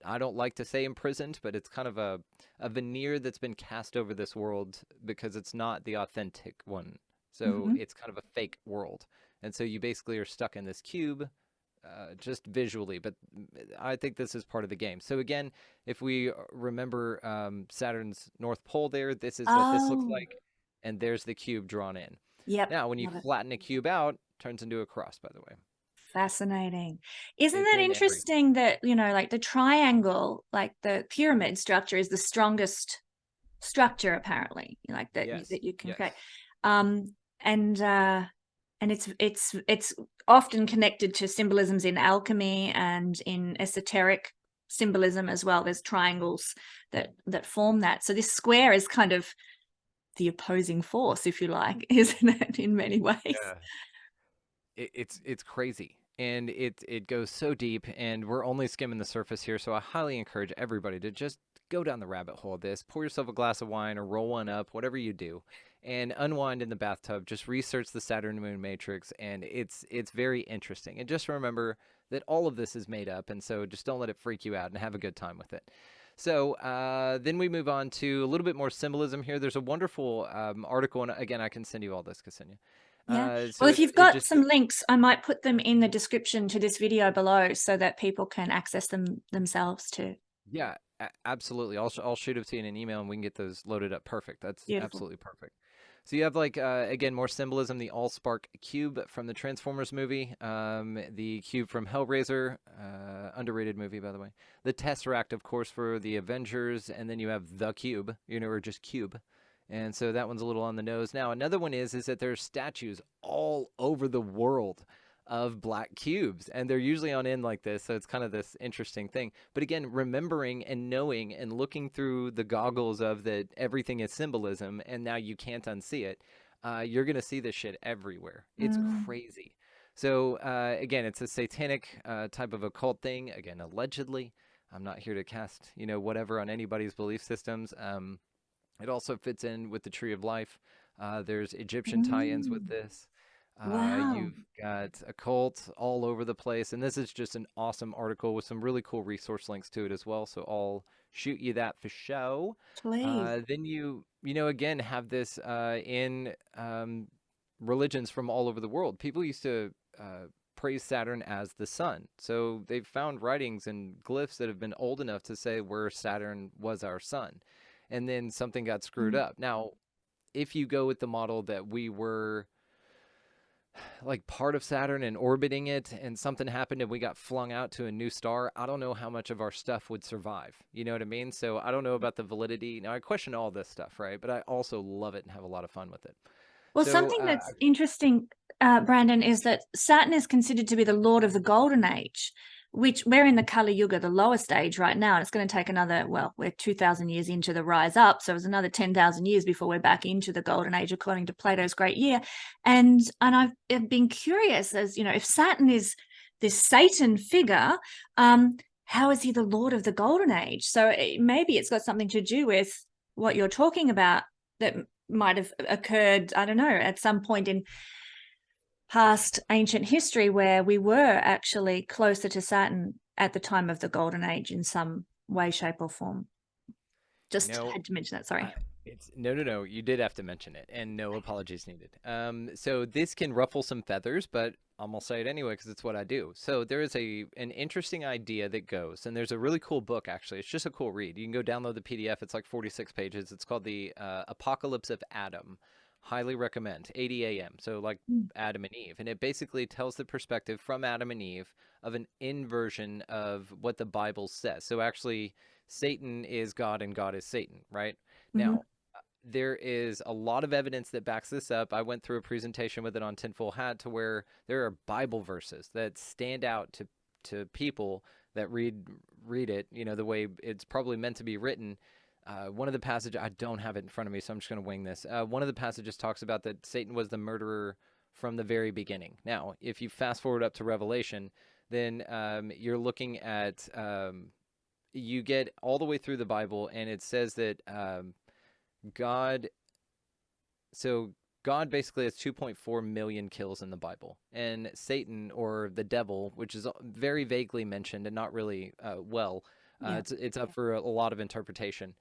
I don't like to say imprisoned, but it's kind of a veneer that's been cast over this world because it's not the authentic one. So Mhm. it's kind of a fake world. And so you basically are stuck in this cube just visually. But I think this is part of the game. So again, if we remember Saturn's North Pole there, this is what this looks Oh, like. And there's the cube drawn in. yep. Now, when you Love it. flatten a cube out, it turns into a cross, by the way. Fascinating. Isn't It's that in everything. interesting that, like the triangle, like the pyramid structure is the strongest structure apparently, like that Yes. that you can create. Yes. Um and it's often connected to symbolisms in alchemy and in esoteric symbolism as well. There's triangles that form that. So this square is kind of the opposing force, if you like, isn't it, in many ways? Yeah. It's crazy, and it goes so deep, and we're only skimming the surface here. So I highly encourage everybody to just go down the rabbit hole of this. Pour yourself a glass of wine or roll one up, whatever you do, and unwind in the bathtub. Just research the Saturn Moon Matrix, and it's very interesting. And just remember that all of this is made up, and so just don't let it freak you out, and have a good time with it. So then we move on to a little bit more symbolism here. There's a wonderful article, and again, I can send you all this, Ksenia. Yeah. So Well, if you've it got just some links, I might put them in the description to this video below so that people can access them themselves too. Yeah, absolutely. I'll shoot it to you in an email and we can get those loaded up. Perfect. That's Beautiful. absolutely perfect. So you have like again more symbolism. The Allspark cube from the Transformers movie, the cube from Hellraiser, underrated movie by the way. The Tesseract, of course, for the Avengers, and then you have the cube, or just cube. And so that one's a little on the nose. Now another one is that there's statues all over the world of black cubes, and they're usually on end like this, so it's kind of this interesting thing. But again, remembering and knowing and looking through the goggles of that everything is symbolism, and now you can't unsee it, you're gonna see this shit everywhere. It's Mm. crazy. So again, it's a satanic type of occult thing. Again, allegedly, I'm not here to cast whatever on anybody's belief systems. It also fits in with the Tree of Life. There's Egyptian tie-ins with Mm. this. Wow. You've got occult all over the place, and this is just an awesome article with some really cool resource links to it as well. So I'll shoot you that for show. Please. Then again have this in religions from all over the world. People used to praise Saturn as the sun. So they've found writings and glyphs that have been old enough to say where Saturn was our sun. And then something got screwed Mm. up. Now, if you go with the model that we were like part of Saturn and orbiting it, and something happened and we got flung out to a new star, I don't know how much of our stuff would survive. You know what I mean? So I don't know about the validity. Now, I question all this stuff, right? But I also love it and have a lot of fun with it. Well, So, something that's interesting, Brandon, is that Saturn is considered to be the lord of the golden age, which we're in the Kali Yuga, the lowest age right now. And it's going to take another, well, we're 2,000 years into the rise up. So it's another 10,000 years before we're back into the golden age, according to Plato's great year. And I've been curious as, you know, if Saturn is this Satan figure, how is he the lord of the golden age? So maybe it's got something to do with what you're talking about, that might have occurred, I don't know, at some point in past ancient history where we were actually closer to Saturn at the time of the golden age in some way, shape, or form. you Just know, had to mention that, sorry. it's no. You did have to mention it, and no apologies needed. So this can ruffle some feathers, but I'm gonna say it anyway because it's what I do. So there is an interesting idea that goes, and there's a really cool book actually. It's just a cool read. You can go download the PDF. It's like 46 pages. It's called the Apocalypse of Adam. Highly recommend. 80 a.m. So like Adam and Eve, and it basically tells the perspective from Adam and Eve of an inversion of what the Bible says. So actually, Satan is God and God is Satan, right? Mm-hmm. Now, there is a lot of evidence that backs this up. I went through a presentation with it on Tinfoil Hat to where there are Bible verses that stand out to people that read it, you know, the way it's probably meant to be written. One of the passages, I don't have it in front of me, so I'm just going to wing this. One of the passages talks about that Satan was the murderer from the very beginning. Now, if you fast forward up to Revelation, then you're looking at, you get all the way through the Bible, and it says that God, so God basically has 2.4 million kills in the Bible, and Satan, or the devil, which is very vaguely mentioned and not really it's up for a lot of interpretation,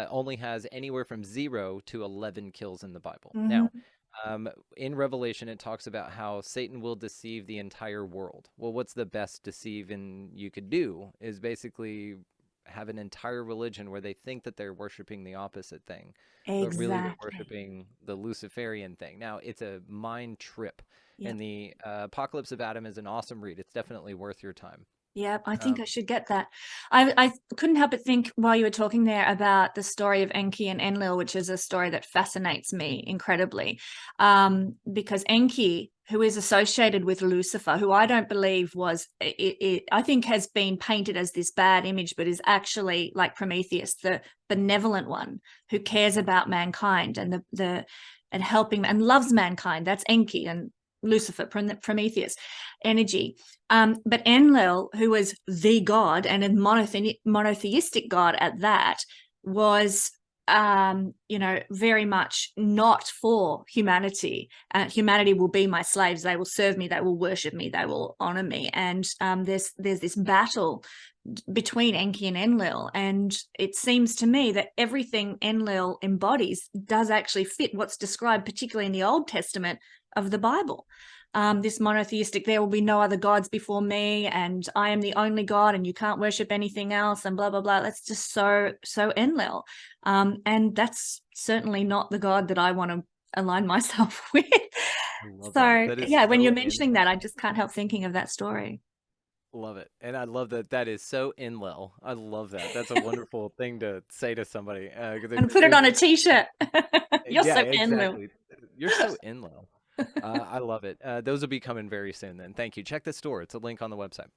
only has anywhere from 0 to 11 kills in the Bible. Mm-hmm. Now, in Revelation, it talks about how Satan will deceive the entire world. Well, what's the best deceiving you could do is basically have an entire religion where they think that they're worshiping the opposite thing, but really they're Exactly. worshiping the Luciferian thing. Now, it's a mind trip, Yep. and the Apocalypse of Adam is an awesome read. It's definitely worth your time. Yeah, I think I Um, should get that. I couldn't help but think while you were talking there about the story of Enki and Enlil, which is a story that fascinates me incredibly, because Enki, who is associated with Lucifer, who I don't believe was, I think has been painted as this bad image, but is actually like Prometheus, the benevolent one who cares about mankind and and helping and loves mankind. That's Enki, and Lucifer, Prometheus energy. But Enlil, who was the god and a monotheistic god at that, was very much not for humanity. Humanity will be my slaves. They will serve me. They will worship me. They will honor me. And there's this battle between Enki and Enlil, and it seems to me that everything Enlil embodies does actually fit what's described, particularly in the Old Testament of the Bible. This monotheistic, there will be no other gods before me, and I am the only God, and you can't worship anything else, and blah blah blah. That's just so Enlil, and that's certainly not the God that I want to align myself with. I love that. So That is yeah, when so you're in mentioning that, I just can't help thinking of that story. Love it. And I love that that is so Enlil. I love that. That's a wonderful thing to say to somebody. And put it on a t-shirt. You're Yeah, so Enlil. exactly. You're so Enlil. I love it. Those will be coming very soon then. Thank you. Check the store. It's a link on the website.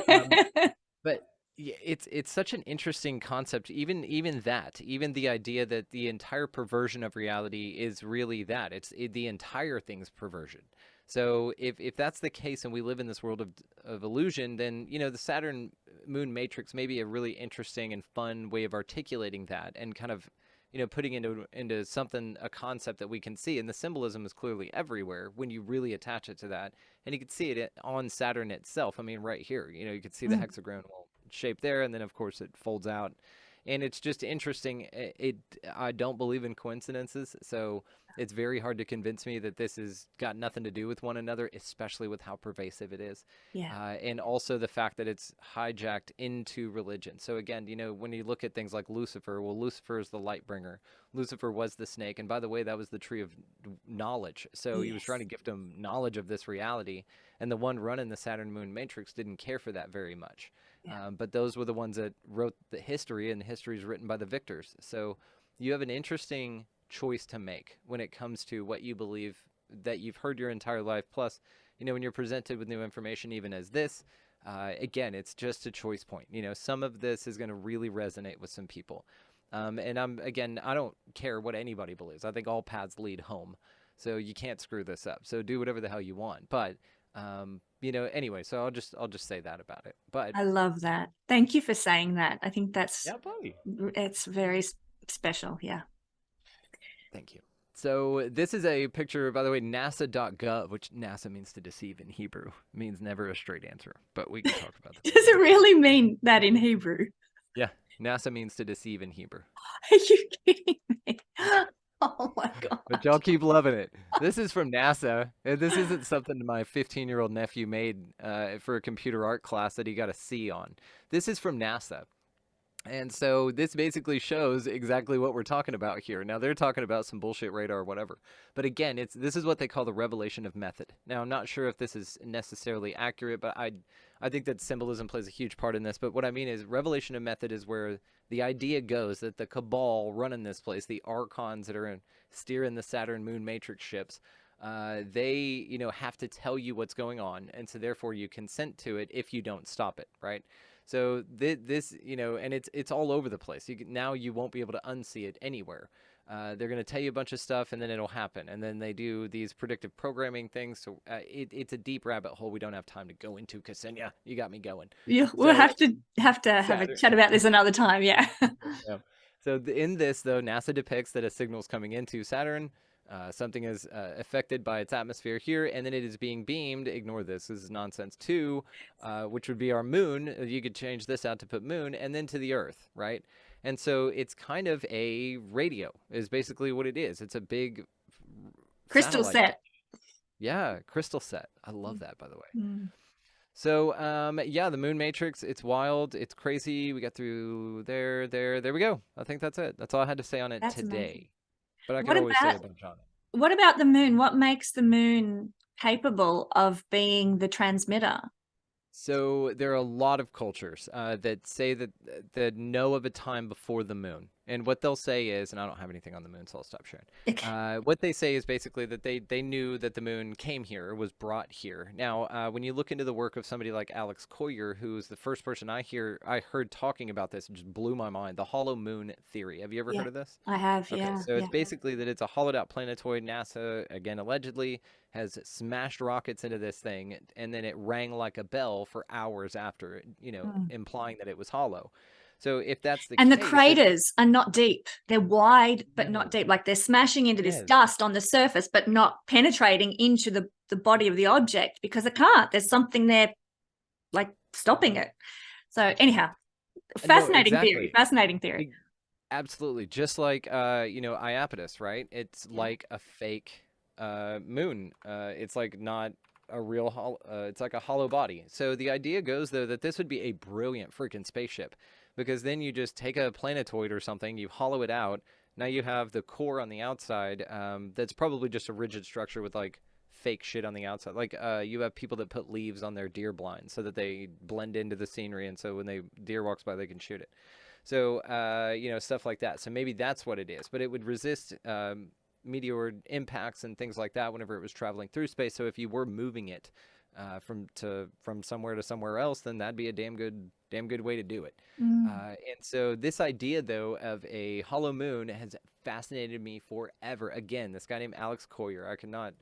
Um, but yeah, it's such an interesting concept. Even the idea that the entire perversion of reality is really that. The entire thing's perversion. So if that's the case and we live in this world of illusion, then the Saturn moon matrix may be a really interesting and fun way of articulating that and kind of putting into something, a concept that we can see. And the symbolism is clearly everywhere when you really attach it to that. And you can see it on Saturn itself. I mean, right here, you can see the hexagonal shape there, and then of course it folds out. And it's just interesting. I don't believe in coincidences, so It's very hard to convince me that this has got nothing to do with one another, especially with how pervasive it is. Yeah. And also the fact that it's hijacked into religion. So again, you know, when you look at things like Lucifer, well, Lucifer is the light bringer. Lucifer was the snake. And by the way, that was the tree of knowledge. So he was trying Yes. to gift them knowledge of this reality. And the one running the Saturn moon matrix didn't care for that very much. Yeah. But those were the ones that wrote the history, and history is written by the victors. So you have an interesting choice to make when it comes to what you believe that you've heard your entire life. Plus, you know, when you're presented with new information, even as this, again, it's just a choice point. You know, some of this is going to really resonate with some people. And I don't care what anybody believes. I think all paths lead home. So you can't screw this up. So do whatever the hell you want. But, you know, anyway, so I'll just say that about it. But I love that. Thank you for saying that. I think yeah, buddy. it's very special. Yeah. Thank you. So this is a picture, by the way, nasa.gov, which NASA means to deceive in Hebrew. It means never a straight answer, but we can talk about that. Does it really mean that in Hebrew? Yeah, NASA means to deceive in Hebrew. Are you kidding me? Oh my God. But y'all keep loving it. This is from NASA. This isn't something my 15-year-old nephew made for a computer art class that he got a C on. This is from NASA. And so this basically shows exactly what we're talking about here. Now they're talking about some bullshit radar or whatever. But again, this is what they call the revelation of method. Now I'm not sure if this is necessarily accurate, but I think that symbolism plays a huge part in this. But what I mean is revelation of method is where the idea goes that the cabal running this place, the archons that are steering the Saturn moon matrix ships, they, you know, have to tell you what's going on. And so therefore you consent to it if you don't stop it, right? So this, you know, and it's all over the place. Now you won't be able to unsee it anywhere. They're going to tell you a bunch of stuff, and then it'll happen. And then they do these predictive programming things. So it's a deep rabbit hole we don't have time to go into. Ksenia, you got me going. Yeah, we'll have to have a chat about this another time. Yeah. Yeah. So in this, though, NASA depicts that a signal is coming into Saturn. Something is affected by its atmosphere here, and then it is being beamed. Ignore this. This is nonsense. To which would be our moon. You could change this out to put moon, and then to the Earth, right? And so it's kind of a radio is basically what it is. It's a big Crystal satellite. set. Yeah, crystal set. I love that, by the way. Mm. So, yeah, the moon matrix, it's wild. It's crazy. We got through there. There we go. I think that's it. That's all I had to say on it That's today. amazing. But I What could always say a about bunch on it. what about the moon? What makes the moon capable of being the transmitter? So there are a lot of cultures that say that know of a time before the moon. And what they'll say is, and I don't have anything on the moon, so I'll stop sharing. What they say is basically that they knew that the moon came here, was brought here. Now, when you look into the work of somebody like Alex Coyer, who's the first person I heard talking about this, it just blew my mind, the hollow moon theory. Have you ever heard of this? I have, Okay, yeah. so it's basically that it's a hollowed out planetoid. NASA, again, allegedly has smashed rockets into this thing, and then it rang like a bell for hours after, you know, implying that it was hollow. So if that's the and case, the craters are not deep. They're wide, but not deep. Like they're smashing into this dust on the surface, but not penetrating into the body of the object because it can't. There's something there like stopping it. So anyhow, fascinating theory. Fascinating theory. Absolutely. Just like, you know, Iapetus, right? It's like a fake moon. It's like not a real, it's like a hollow body. So the idea goes, though, that this would be a brilliant freaking spaceship because then you just take a planetoid or something, you hollow it out. Now you have the core on the outside that's probably just a rigid structure with like fake shit on the outside. Like you have people that put leaves on their deer blinds so that they blend into the scenery. And so when the deer walks by, they can shoot it. So, you know, stuff like that. So maybe that's what it is. But it would resist meteor impacts and things like that whenever it was traveling through space. So if you were moving it from somewhere to somewhere else, then that'd be a damn good way to do it. And so this idea, though, of a hollow moon has fascinated me forever. Again, this guy named Alex Coyer. I cannot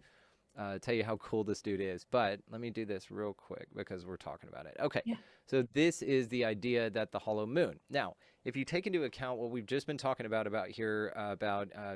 tell you how cool this dude is, but let me do this real quick because we're talking about it. Okay, so this is the idea that the hollow moon. Now, if you take into account what we've just been talking about here,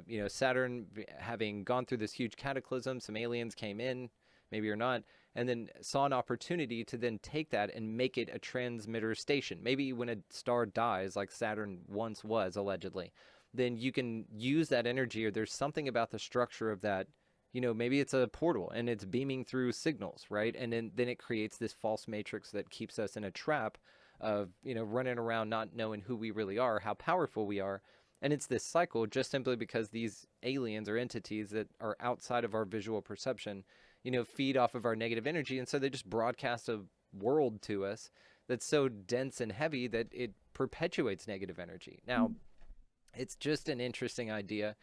you know, Saturn having gone through this huge cataclysm, some aliens came in, maybe or not, and then saw an opportunity to then take that and make it a transmitter station. Maybe when a star dies, like Saturn once was, allegedly, then you can use that energy, or there's something about the structure of that. Maybe it's a portal and it's beaming through signals, right? And then it creates this false matrix that keeps us in a trap of, running around not knowing who we really are, how powerful we are. And it's this cycle just simply because these aliens or entities that are outside of our visual perception, feed off of our negative energy. And so they just broadcast a world to us that's so dense and heavy that it perpetuates negative energy. Now, it's just an interesting idea.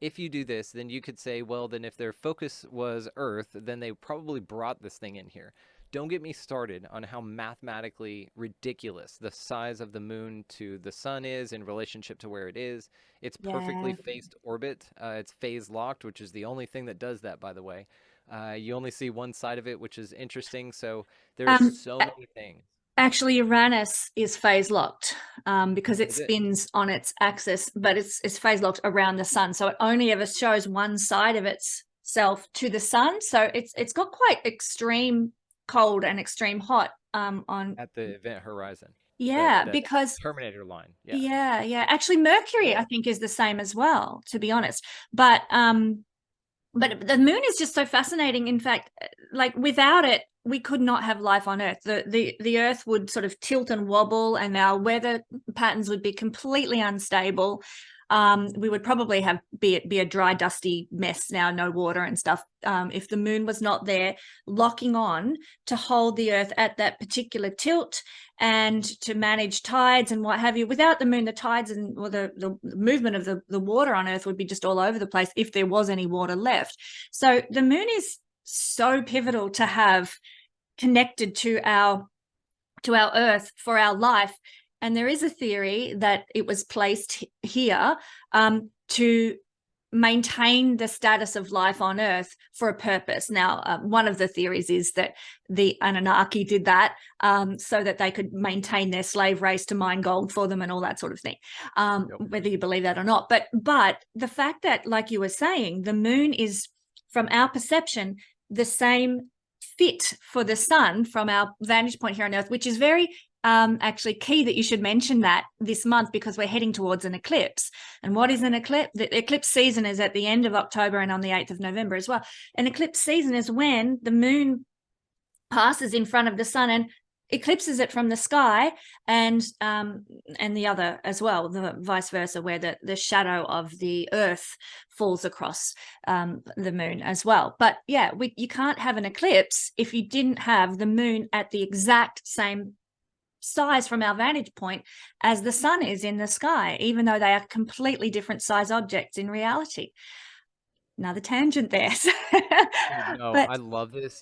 If you do this, then you could say, well, then if their focus was Earth, then they probably brought this thing in here. Don't get me started on how mathematically ridiculous the size of the moon to the sun is in relationship to where it is. It's perfectly Yeah. phased orbit. It's phase locked, which is the only thing that does that, by the way. You only see one side of it, which is interesting. So there's Um, so many things. Actually, Uranus is phase locked because it Is it? spins on its axis, but it's phase locked around the sun. So it only ever shows one side of itself to the sun. So it's got quite extreme cold and extreme hot on. At the event horizon. Yeah, That because Terminator line. Yeah. yeah. Actually, Mercury, I Cool. think, is the same as well, to be honest. But the moon is just so fascinating. In fact, like without it, we could not have life on Earth. The Earth would sort of tilt and wobble, and our weather patterns would be completely unstable. We would probably be a dry, dusty mess now, no water and stuff. If the moon was not there, locking on to hold the Earth at that particular tilt and to manage tides and what have you. Without the moon, the tides and or the movement of the water on Earth would be just all over the place if there was any water left. So the moon is so pivotal to have connected to our Earth for our life. And there is a theory that it was placed here to maintain the status of life on Earth for a purpose. Now, one of the theories is that the Anunnaki did that so that they could maintain their slave race to mine gold for them and all that sort of thing, Yep. whether you believe that or not. But the fact that, like you were saying, the moon is, from our perception, the same fit for the sun from our vantage point here on Earth, which is very actually key that you should mention that this month, because we're heading towards an eclipse. And what is an eclipse? The eclipse season is at the end of October and on the 8th of November as well. An eclipse season is when the moon passes in front of the sun and eclipses it from the sky, and the other as well, the vice versa, where the shadow of the Earth falls across the moon as well. But yeah, you can't have an eclipse if you didn't have the moon at the exact same size from our vantage point as the sun is in the sky, even though they are completely different size objects in reality. Another tangent there. No, But I love this.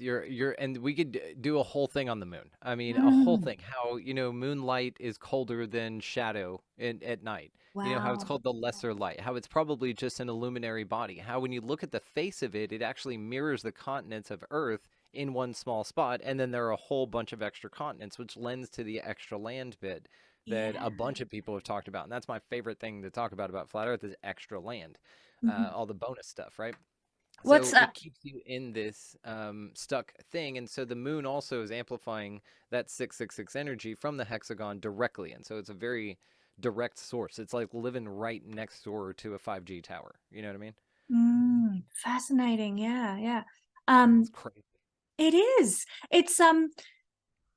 And we could do a whole thing on the moon. I mean, a whole thing. How, moonlight is colder than shadow at night. How it's wow. called the lesser light. How it's probably just an illuminary body. How when you look at the face of it, it actually mirrors the continents of Earth in one small spot, and then there are a whole bunch of extra continents, which lends to the extra land bit that Yeah. a bunch of people have talked about. And that's my favorite thing to talk about Flat Earth is extra land, Mhm. all the bonus stuff, right? What's So it keeps you in this stuck thing. And so the moon also is amplifying that 666 energy from the hexagon directly. And so it's a very direct source. It's like living right next door to a 5G tower. You know what I mean? fascinating? Yeah. It's crazy. It is. It's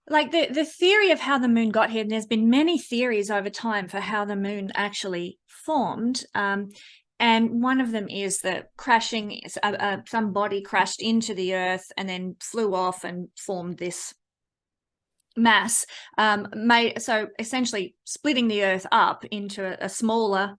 like the theory of how the moon got here, and there's been many theories over time for how the moon actually formed. And one of them is that crashing, some body crashed into the Earth and then flew off and formed this mass, so essentially splitting the Earth up into a smaller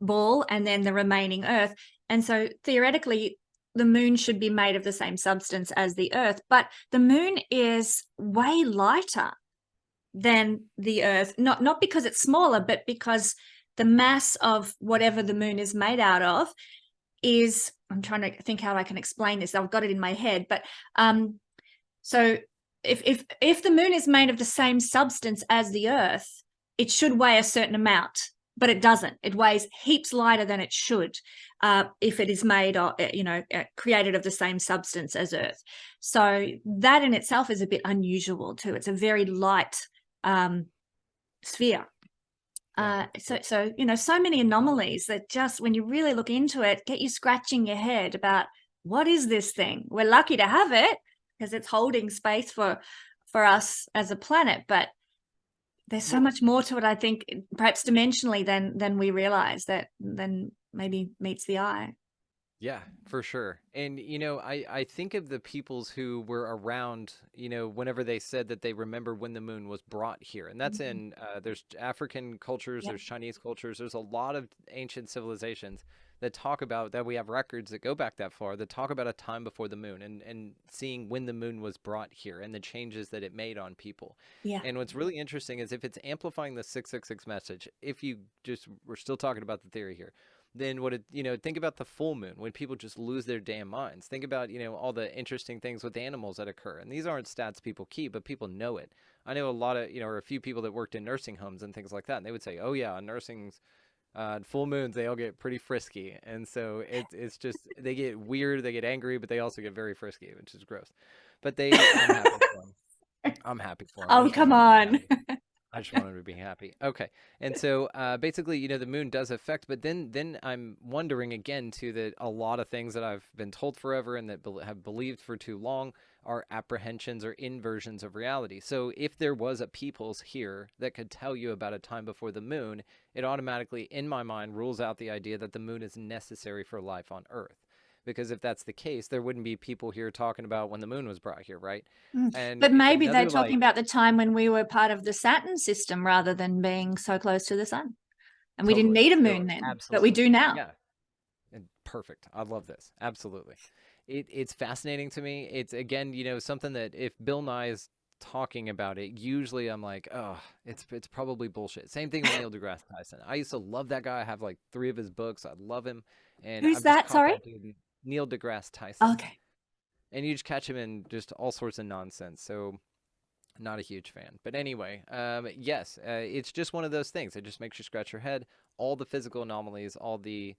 ball and then the remaining Earth. And so theoretically, the moon should be made of the same substance as the Earth, but the moon is way lighter than the Earth, not because it's smaller, but because the mass of whatever the moon is made out of is, I'm trying to think how I can explain this. I've got it in my head, but so if the moon is made of the same substance as the Earth, it should weigh a certain amount, but it doesn't. It weighs heaps lighter than it should if it is made or created of the same substance as Earth. So that in itself is a bit unusual too. It's a very light sphere. Yeah. So you know, so many anomalies that just, when you really look into it, get you scratching your head about what is this thing. We're lucky to have it because it's holding space for us as a planet, but there's so Well, much more to it, I think, perhaps dimensionally than we realize, that than maybe meets the eye. yeah, for sure. And I think of the peoples who were around, whenever they said that they remember when the moon was brought here. And that's in there's African cultures, Yeah. there's Chinese cultures, there's a lot of ancient civilizations that talk about that. We have records that go back that far that talk about a time before the moon, and seeing when the moon was brought here and the changes that it made on people. Yeah. And what's really interesting is if it's amplifying the 666 message, if you just, we're still talking about the theory here, then think about the full moon when people just lose their damn minds. Think about, all the interesting things with animals that occur. And these aren't stats people keep, but people know it. I know a lot of, or a few people that worked in nursing homes and things like that. And they would say, oh yeah, on nursing's full moons, they all get pretty frisky. And so it's just, they get weird, they get angry, but they also get very frisky, which is gross. But I'm happy for them. I'm happy for them. Oh, come on. I just wanted to be happy. Okay. And so basically, the moon does affect, but then I'm wondering again too that a lot of things that I've been told forever and that have believed for too long are apprehensions or inversions of reality. So if there was a peoples here that could tell you about a time before the moon, it automatically, in my mind, rules out the idea that the moon is necessary for life on Earth. Because if that's the case, there wouldn't be people here talking about when the moon was brought here, right? And But it's maybe they're another talking about the time when we were part of the Saturn system rather than being so close to the sun. And we didn't totally. need a So moon then, but we absolutely. do now. Yeah. And perfect. I love this. Absolutely. It's fascinating to me. It's again, something that if Bill Nye is talking about it, usually I'm like, oh, it's probably bullshit. Same thing with Neil deGrasse Tyson. I used to love that guy. I have like 3 of his books. I love him. And Who's I've just that? caught Sorry? that dude, Neil deGrasse Tyson. Okay. And you just catch him in just all sorts of nonsense. So not a huge fan. But anyway, yes, it's just one of those things. It just makes you scratch your head. All the physical anomalies, all the,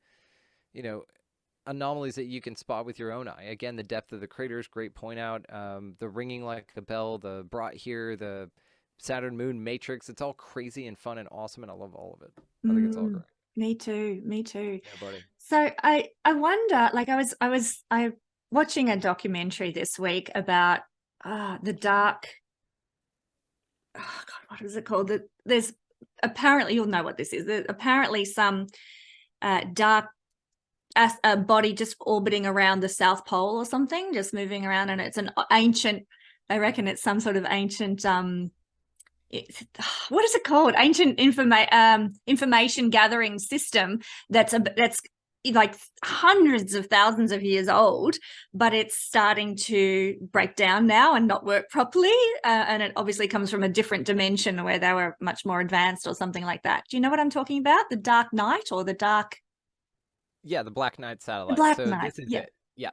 you know, anomalies that you can spot with your own eye. Again, the depth of the craters, great point out. The ringing like a bell, the brought here, the Saturn moon matrix. It's all crazy and fun and awesome, and I love all of it. I think it's all great. Me too. Me too. Yeah, buddy. So I wonder, like I watching a documentary this week about the dark. Oh God, what is it called? There's apparently, you'll know what this is. There's apparently some dark a body just orbiting around the South Pole or something, just moving around, and it's an ancient. I reckon it's some sort of ancient. What is it called? Ancient information gathering system that's like hundreds of thousands of years old, but it's starting to break down now and not work properly. And it obviously comes from a different dimension where they were much more advanced or something like that. Do you know what I'm talking about? The Dark Knight or the Dark? Yeah, the Black Knight The satellite. Black So Knight. this is Yeah. it. Yeah,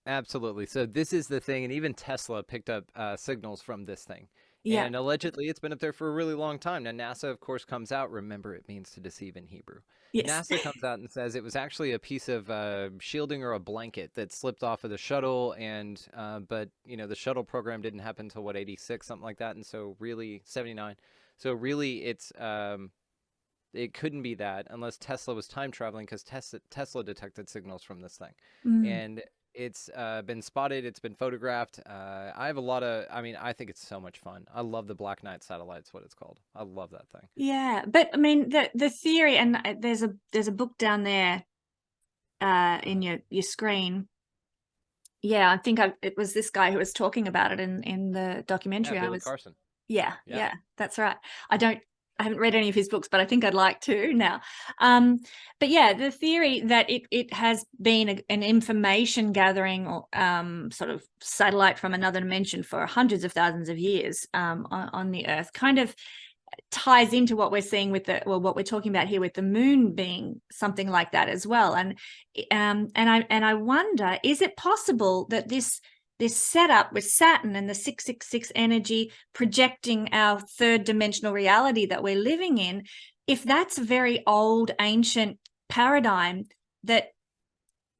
absolutely. So this is the thing, and even Tesla picked up signals from this thing. Yeah. And allegedly, it's been up there for a really long time. Now, NASA, of course, comes out. Remember, it means to deceive in Hebrew. Yes. NASA comes out and says it was actually a piece of shielding or a blanket that slipped off of the shuttle, and but the shuttle program didn't happen until what 86, something like that, and so really 79. So really, it couldn't be that unless Tesla was time traveling, because Tesla detected signals from this thing, and it's been spotted, it's been photographed. I have a lot of, I think it's so much fun. I love the Black Knight satellite's what it's called. I love that thing. Yeah, but I mean the theory, and there's a book down there in your screen. Yeah, I think it was this guy who was talking about it in the documentary. Yeah, Billy Carson. Yeah, that's right. I haven't read any of his books, but I think I'd like to now. But yeah, the theory that it has been an information gathering or sort of satellite from another dimension for hundreds of thousands of years on the Earth kind of ties into what we're seeing with what we're talking about here with the moon being something like that as well. And I wonder, is it possible that this setup with Saturn and the 666 energy projecting our third dimensional reality that we're living in, if that's a very old ancient paradigm that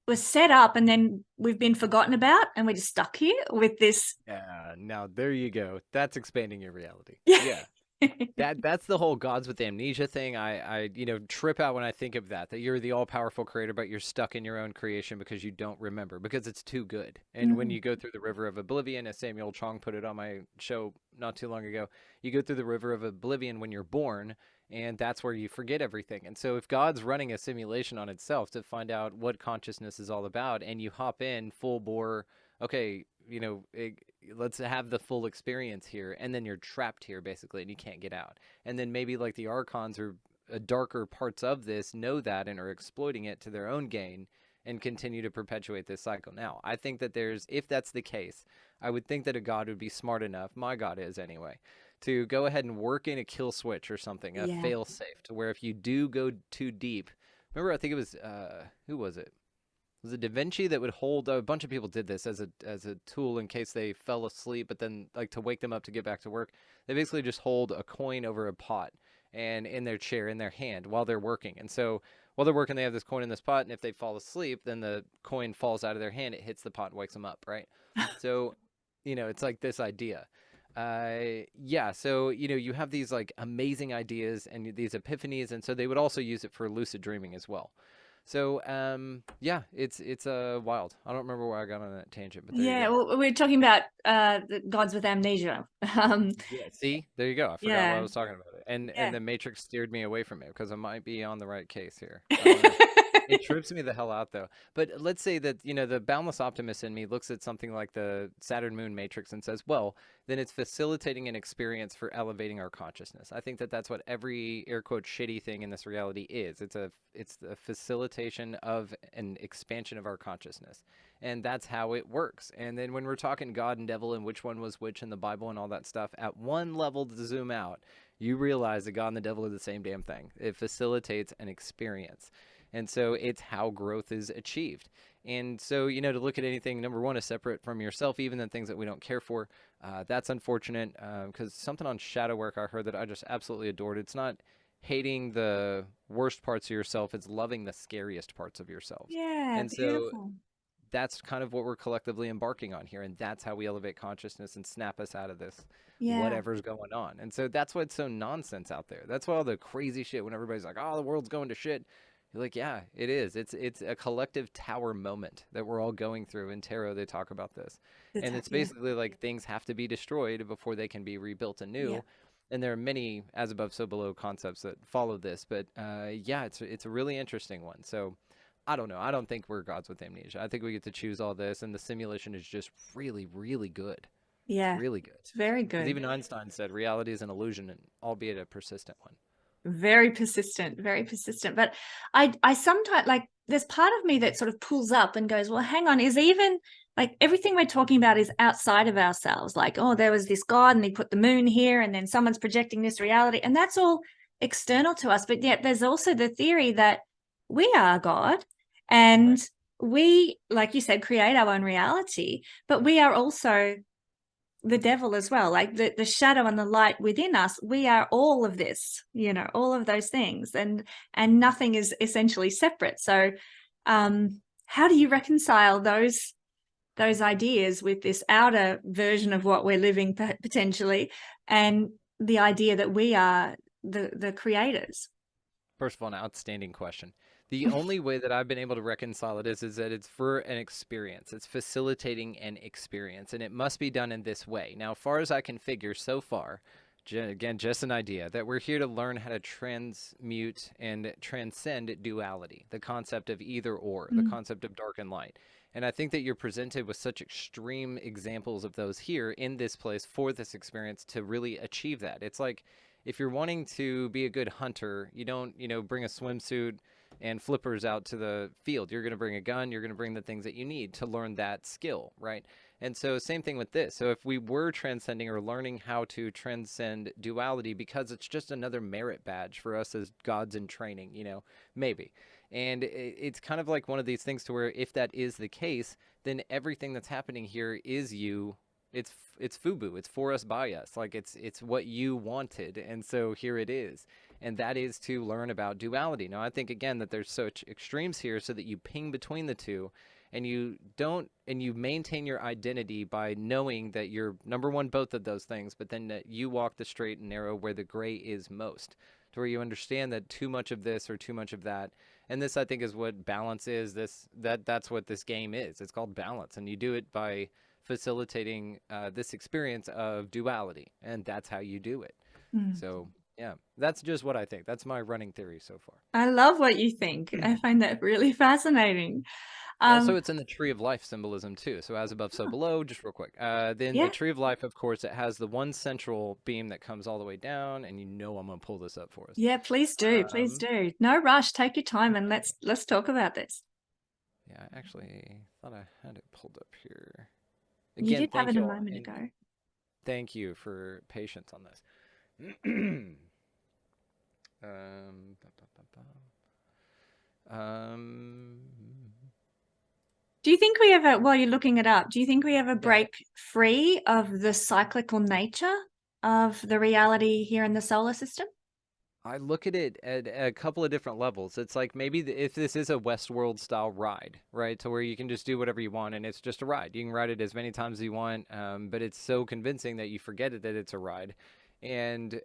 was set up and then we've been forgotten about and we're just stuck here with this? Yeah, now there you go. That's expanding your reality. Yeah. Yeah. That's the whole gods with amnesia thing. I trip out when I think of that you're the all-powerful creator, but you're stuck in your own creation because you don't remember, because it's too good. And when Mm. you go through the river of oblivion, as Samuel Chong put it on my show not too long ago, you go through the river of oblivion when you're born, and that's where you forget everything. And so if God's running a simulation on itself to find out what consciousness is all about, and you hop in full bore, okay, let's have the full experience here, and then you're trapped here basically, and you can't get out. And then maybe like the archons or darker parts of this know that and are exploiting it to their own gain and continue to perpetuate this cycle. Now, I think that if that's the case, I would think that a god would be smart enough, my god is anyway, to go ahead and work in a kill switch or something, a Yeah. fail safe, to where if you do go too deep, remember, I think it was, who was it? Was it Da Vinci that would hold a bunch of people did this as a tool in case they fell asleep, but then like to wake them up to get back to work, they basically just hold a coin over a pot and in their chair in their hand while they're working. And so while they're working, they have this coin in this pot, and if they fall asleep, then the coin falls out of their hand, it hits the pot and wakes them up, right? So, it's like this idea. Yeah, so you have these like amazing ideas and these epiphanies, and so they would also use it for lucid dreaming as well. So, yeah, it's wild. I don't remember where I got on that tangent, but there you Yeah, go. well, we're talking about the gods with amnesia. Um, Yeah, see, there you go. I forgot why I yeah, was talking about it, and yeah. the Matrix steered me away from it because I might be on the right case here. I don't know. It trips me the hell out though. But let's say that, the boundless optimist in me looks at something like the Saturn moon matrix and says, well, then it's facilitating an experience for elevating our consciousness. I think that that's what every air quote shitty thing in this reality is. It's the facilitation of an expansion of our consciousness. And that's how it works. And then when we're talking God and devil and which one was which in the Bible and all that stuff, at one level to zoom out, you realize that God and the devil are the same damn thing. It facilitates an experience. And so it's how growth is achieved. And so, to look at anything, number one, is separate from yourself, even the things that we don't care for. That's unfortunate because something on shadow work I heard that I just absolutely adored. It's not hating the worst parts of yourself, it's loving the scariest parts of yourselves. Yeah, And so beautiful. that's kind of what we're collectively embarking on here. And that's how we elevate consciousness and snap us out of this Yeah, whatever's going on. And so that's why it's so nonsense out there. That's why all the crazy shit, when everybody's like, oh, the world's going to shit. You're like, yeah, it is. It's a collective tower moment that we're all going through. In tarot, they talk about this. And it's yeah, basically like things have to be destroyed before they can be rebuilt yeah, anew. And there are many as above, so below concepts that follow this. But yeah, it's a really interesting one. So I don't know. I don't think we're gods with amnesia. I think we get to choose all this, and the simulation is just really, really good. It's yeah. really good. It's very Because good. even Einstein said reality is an illusion, and albeit a persistent one. Very persistent, very persistent. But I sometimes like there's part of me that sort of pulls up and goes, well, hang on, is even like everything we're talking about is outside of ourselves. Like, oh, there was this God and he put the moon here, and then someone's projecting this reality, and that's all external to us. But yet there's also the theory that we are God, and Right. we, like you said, create our own reality, but we are also the devil as well, like the shadow and the light within us. We are all of this, all of those things, and nothing is essentially separate. So how do you reconcile those ideas with this outer version of what we're living potentially, and the idea that we are the creators? First of all, an outstanding question. The only way that I've been able to reconcile it is that it's for an experience. It's facilitating an experience, and it must be done in this way. Now, as far as I can figure so far, again, just an idea, that we're here to learn how to transmute and transcend duality, the concept of either or, the concept of dark and light. And I think that you're presented with such extreme examples of those here in this place for this experience to really achieve that. It's like if you're wanting to be a good hunter, you don't, bring a swimsuit and flippers out to the field. You're going to bring a gun. You're going to bring the things that you need to learn that skill, right? And so same thing with this. So if we were transcending or learning how to transcend duality, because it's just another merit badge for us as gods in training, maybe. And it's kind of like one of these things to where if that is the case, then everything that's happening here is you. It's FUBU. It's for us, by us. Like it's what you wanted, and so here it is. And that is to learn about duality. Now, I think again that there's such extremes here, so that you ping between the two, and you maintain your identity by knowing that you're number one, both of those things, but then that you walk the straight and narrow where the gray is most, to where you understand that too much of this or too much of that. And this, I think, is what balance is. That's what this game is. It's called balance, and you do it by facilitating this experience of duality, and that's how you do it. So yeah, that's just what I think. That's my running theory so far. I love what you think. I find that really fascinating. Also, it's in the Tree of Life symbolism too. So as above, so below, just real quick. Then Yeah. the Tree of Life, of course, it has the one central beam that comes all the way down, and I'm going to pull this up for us. Yeah, please do. Please do. No rush. Take your time and let's talk about this. Yeah, I actually thought I had it pulled up here. You Again, did have thank it a you all, moment and ago. thank you for patience on this. Do you think we ever, while you're looking it up, do you think we ever Yeah. break free of the cyclical nature of the reality here in the solar system? I look at it at a couple of different levels. It's like maybe if this is a Westworld style ride, right? To where you can just do whatever you want and it's just a ride. You can ride it as many times as you want, but it's so convincing that you forget it that it's a ride. And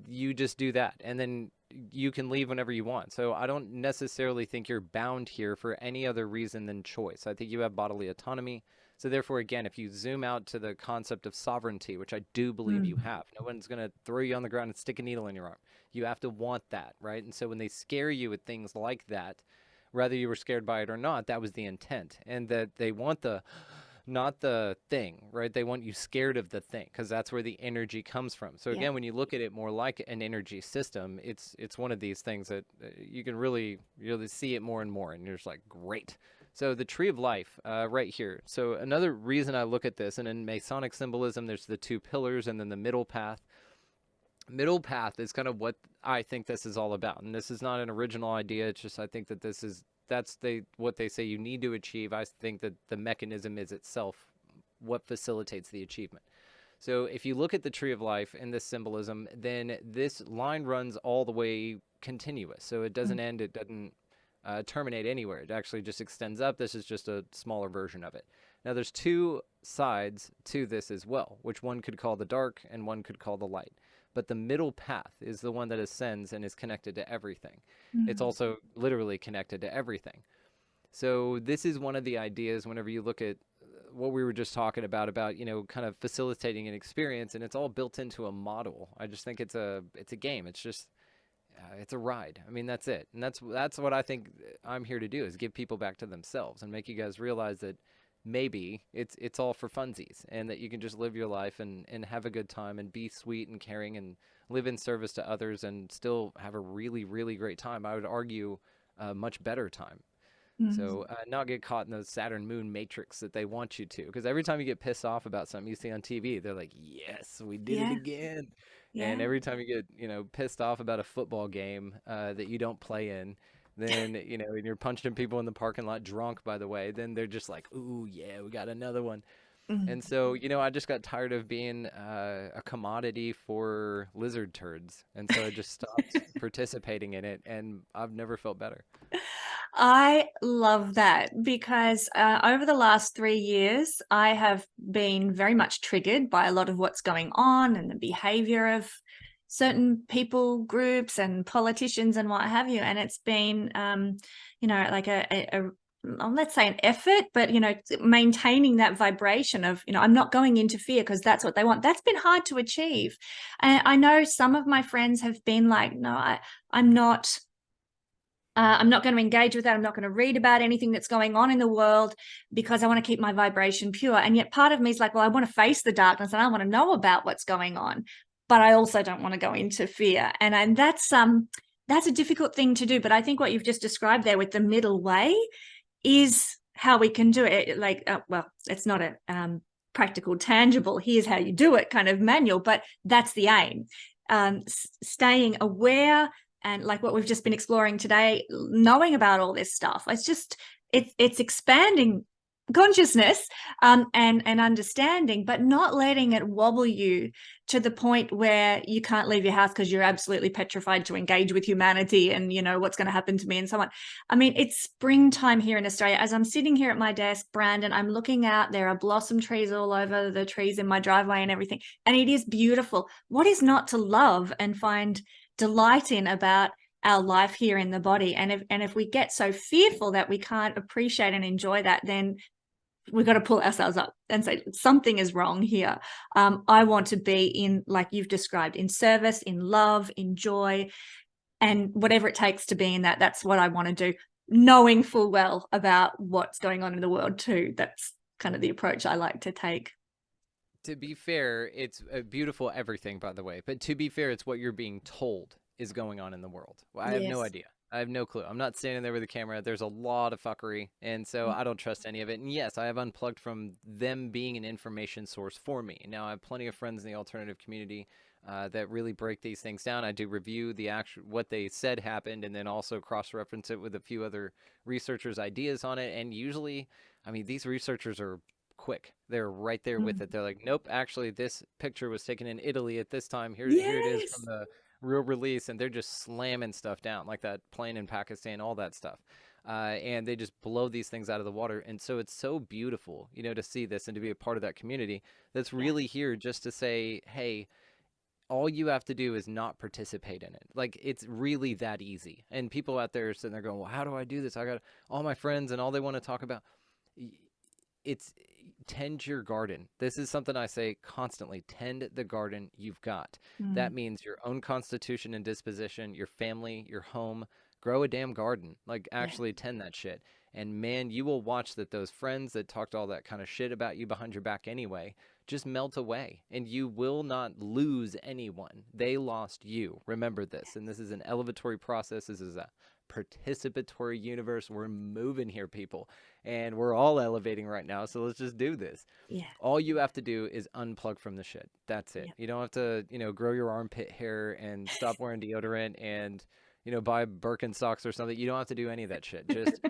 you just do that. And then you can leave whenever you want. So I don't necessarily think you're bound here for any other reason than choice. I think you have bodily autonomy. So therefore, again, if you zoom out to the concept of sovereignty, which I do believe you have, no one's going to throw you on the ground and stick a needle in your arm. You have to want that, right? And so when they scare you with things like that, whether you were scared by it or not, that was the intent. And that they want not the thing, right? They want you scared of the thing because that's where the energy comes from. So again, when you look at it more like an energy system, it's one of these things that you can really see it more and more, and you're just like, great. So the Tree of Life, right here. So another reason I look at this, and in Masonic symbolism, there's the two pillars and then the middle path. Middle path is kind of what I think this is all about. And this is not an original idea. It's just I think that that's what they say you need to achieve. I think that the mechanism is itself what facilitates the achievement. So if you look at the Tree of Life and this symbolism, then this line runs all the way continuous. So it doesn't end. It doesn't terminate anywhere. It actually just extends up. This is just a smaller version of it. Now there's two sides to this as well, which one could call the dark and one could call the light. But the middle path is the one that ascends and is connected to everything. It's also literally connected to everything. So this is one of the ideas whenever you look at what we were just talking about, kind of facilitating an experience, and it's all built into a model. I just think it's a game. It's just, it's a ride. I mean, that's it. And that's what I think I'm here to do, is give people back to themselves and make you guys realize that maybe it's all for funsies, and that you can just live your life and have a good time and be sweet and caring and live in service to others and still have a really, really great time. I would argue a much better time. So not get caught in the Saturn moon matrix that they want you to, because every time you get pissed off about something you see on TV, they're like, yes, we did it again. And every time you get pissed off about a football game that you don't play in, then and you're punching people in the parking lot drunk, by the way, then they're just like, ooh, yeah, we got another one. And so I just got tired of being a commodity for lizard turds, and so I just stopped participating in it, and I've never felt better. I love that, because over the last 3 years, I have been very much triggered by a lot of what's going on and the behavior of certain people, groups and politicians and what have you. And it's been, like let's say an effort, but, maintaining that vibration of, I'm not going into fear because that's what they want. That's been hard to achieve. And I know some of my friends have been like, no, I'm not going to engage with that. I'm not going to read about anything that's going on in the world because I want to keep my vibration pure. And yet part of me is like, well, I want to face the darkness and I want to know about what's going on, but I also don't want to go into fear. And that's a difficult thing to do. But I think what you've just described there with the middle way is how we can do it. Like, well, it's not a practical, tangible, here's how you do it kind of manual, but that's the aim. Staying aware, and like what we've just been exploring today, knowing about all this stuff. It's expanding consciousness, and understanding, but not letting it wobble you to the point where you can't leave your house because you're absolutely petrified to engage with humanity and, you know, what's going to happen to me and so on. I mean, it's springtime here in Australia. As I'm sitting here at my desk, Brandon, I'm looking out. There are blossom trees all over, the trees in my driveway and everything, and it is beautiful. What is not to love and find delight in about our life here in the body? And if we get so fearful that we can't appreciate and enjoy that, then we've got to pull ourselves up and say something is wrong here. I want to be in, like you've described, in service, in love, in joy, and whatever it takes to be in that. That's what I want to do, knowing full well about what's going on in the world too. That's kind of the approach I like to take. To be fair, it's a beautiful everything, by the way. But to be fair, it's what you're being told is going on in the world. Well, I have no idea. I have no clue. I'm not standing there with a camera. There's a lot of fuckery, and so I don't trust any of it. And yes, I have unplugged from them being an information source for me. Now, I have plenty of friends in the alternative community that really break these things down. I do review the actual what they said happened, and then also cross-reference it with a few other researchers' ideas on it. And usually, I mean, these researchers are quick. They're right there with it. They're like, nope, actually, this picture was taken in Italy at this time. Here it is from the real release, and they're just slamming stuff down, like that plane in Pakistan, all that stuff. And they just blow these things out of the water. And so it's so beautiful, you know, to see this and to be a part of that community that's really here just to say, hey, all you have to do is not participate in it. Like, it's really that easy. And people out there are sitting there going, well, how do I do this? I got all my friends and all they want to talk about. It's tend your garden. This is something I say constantly. Tend the garden you've got. That means your own constitution and disposition, your family, your home. Grow a damn garden. Like, actually tend that shit. And man, you will watch that those friends that talked all that kind of shit about you behind your back anyway just melt away, and you will not lose anyone. They lost you. Remember this. And this is an elevatory process. This is a participatory universe. We're moving here, people, and we're all elevating right now. So let's just do this. All you have to do is unplug from the shit. That's it. You don't have to, you know, grow your armpit hair and stop wearing deodorant and, you know, buy Birkenstocks or something. You don't have to do any of that shit. Just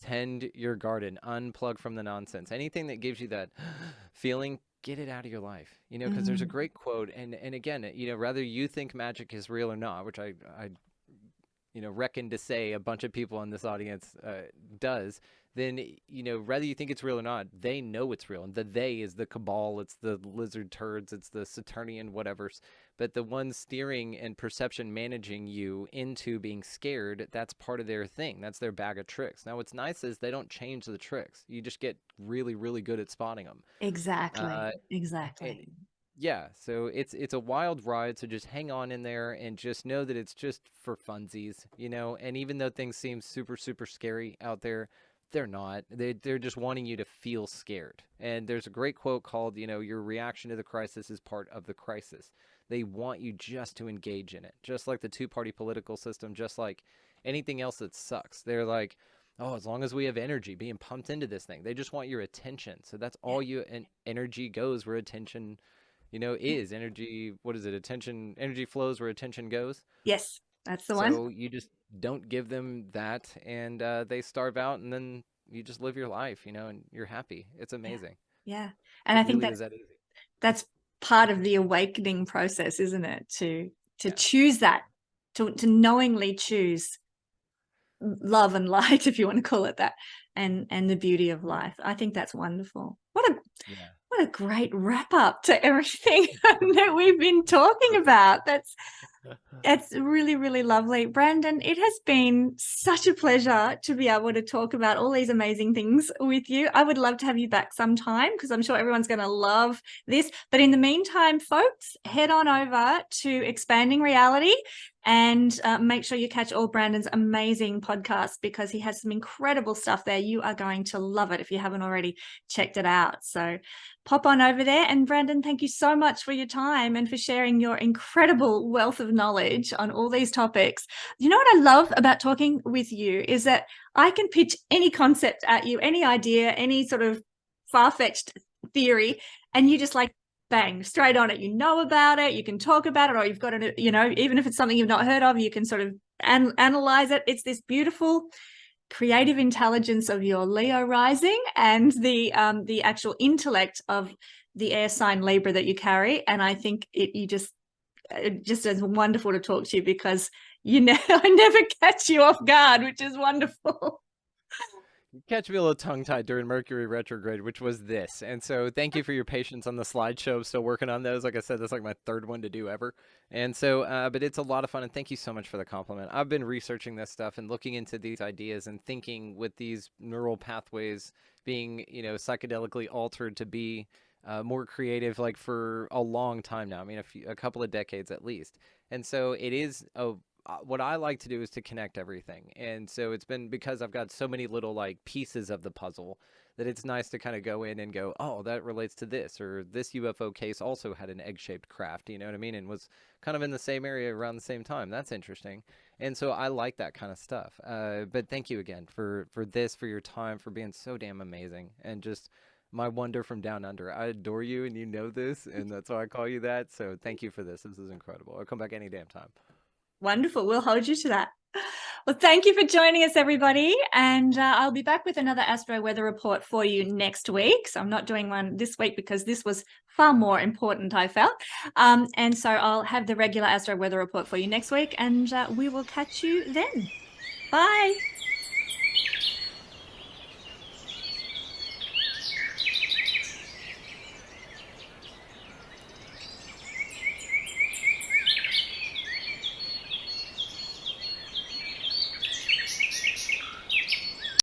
tend your garden. Unplug from the nonsense. Anything that gives you that feeling, get it out of your life, you know, because there's a great quote. And again, you know, whether you think magic is real or not, which I you know, reckon to say a bunch of people in this audience does, then, you know, whether you think it's real or not, they know it's real. And the they is the cabal, it's the lizard turds, it's the Saturnian whatevers. But the one steering and perception managing you into being scared, that's part of their thing. That's their bag of tricks. Now, what's nice is they don't change the tricks. You just get really, really good at spotting them. Exactly. Exactly. Yeah, so it's a wild ride, so just hang on in there and just know that it's just for funsies, you know, and even though things seem super, super scary out there, they're not. They're just wanting you to feel scared. And there's a great quote called, you know, your reaction to the crisis is part of the crisis. They want you just to engage in it, just like the two-party political system, just like anything else that sucks. They're like, oh, as long as we have energy being pumped into this thing, they just want your attention. So that's all you, and energy goes where attention, you know, is energy. What is it? Attention, energy flows where attention goes. Yes, that's the one. So you just don't give them that, and they starve out, and then you just live your life, you know, and you're happy. It's amazing. Yeah. And I think really is that easy. That's part of the awakening process, isn't it? To choose that, to knowingly choose love and light, if you want to call it that, and the beauty of life. I think that's wonderful. What a great wrap up to everything that we've been talking about. It's really, really lovely. Brandon, it has been such a pleasure to be able to talk about all these amazing things with you. I would love to have you back sometime because I'm sure everyone's going to love this. But in the meantime, folks, head on over to Expanding Reality and make sure you catch all Brandon's amazing podcasts because he has some incredible stuff there. You are going to love it if you haven't already checked it out. So pop on over there. And Brandon, thank you so much for your time and for sharing your incredible wealth of knowledge on all these topics. You know what I love about talking with you is that I can pitch any concept at you, any idea, any sort of far-fetched theory, and you just like, bang, straight on it. You know about it, you can talk about it, or you've got it, you know, even if it's something you've not heard of, you can sort of analyze it. It's this beautiful creative intelligence of your Leo rising and the actual intellect of the air sign Libra that you carry. And I think it just is wonderful to talk to you because I never catch you off guard, which is wonderful. You catch me a little tongue-tied during Mercury retrograde, which was this. And so thank you for your patience on the slideshow. I'm still working on those. Like I said, that's like my third one to do ever. And so, but it's a lot of fun. And thank you so much for the compliment. I've been researching this stuff and looking into these ideas and thinking with these neural pathways being, psychedelically altered to be more creative, like for a long time now. I mean, a couple of decades at least. And so it is what I like to do is to connect everything. And so it's been because I've got so many little like pieces of the puzzle that it's nice to kind of go in and go, oh, that relates to this, or this UFO case also had an egg-shaped craft, you know what I mean? And was kind of in the same area around the same time. That's interesting. And so I like that kind of stuff. But thank you again for this, for your time, for being so damn amazing. And just my wonder from down under. I adore you and you know this, and that's why I call you that. So thank you for this. This is incredible. I'll come back any damn time. Wonderful. We'll hold you to that. Well, thank you for joining us, everybody. And I'll be back with another Astro Weather Report for you next week. So I'm not doing one this week because this was far more important, I felt. And so I'll have the regular Astro Weather Report for you next week, and we will catch you then. Bye.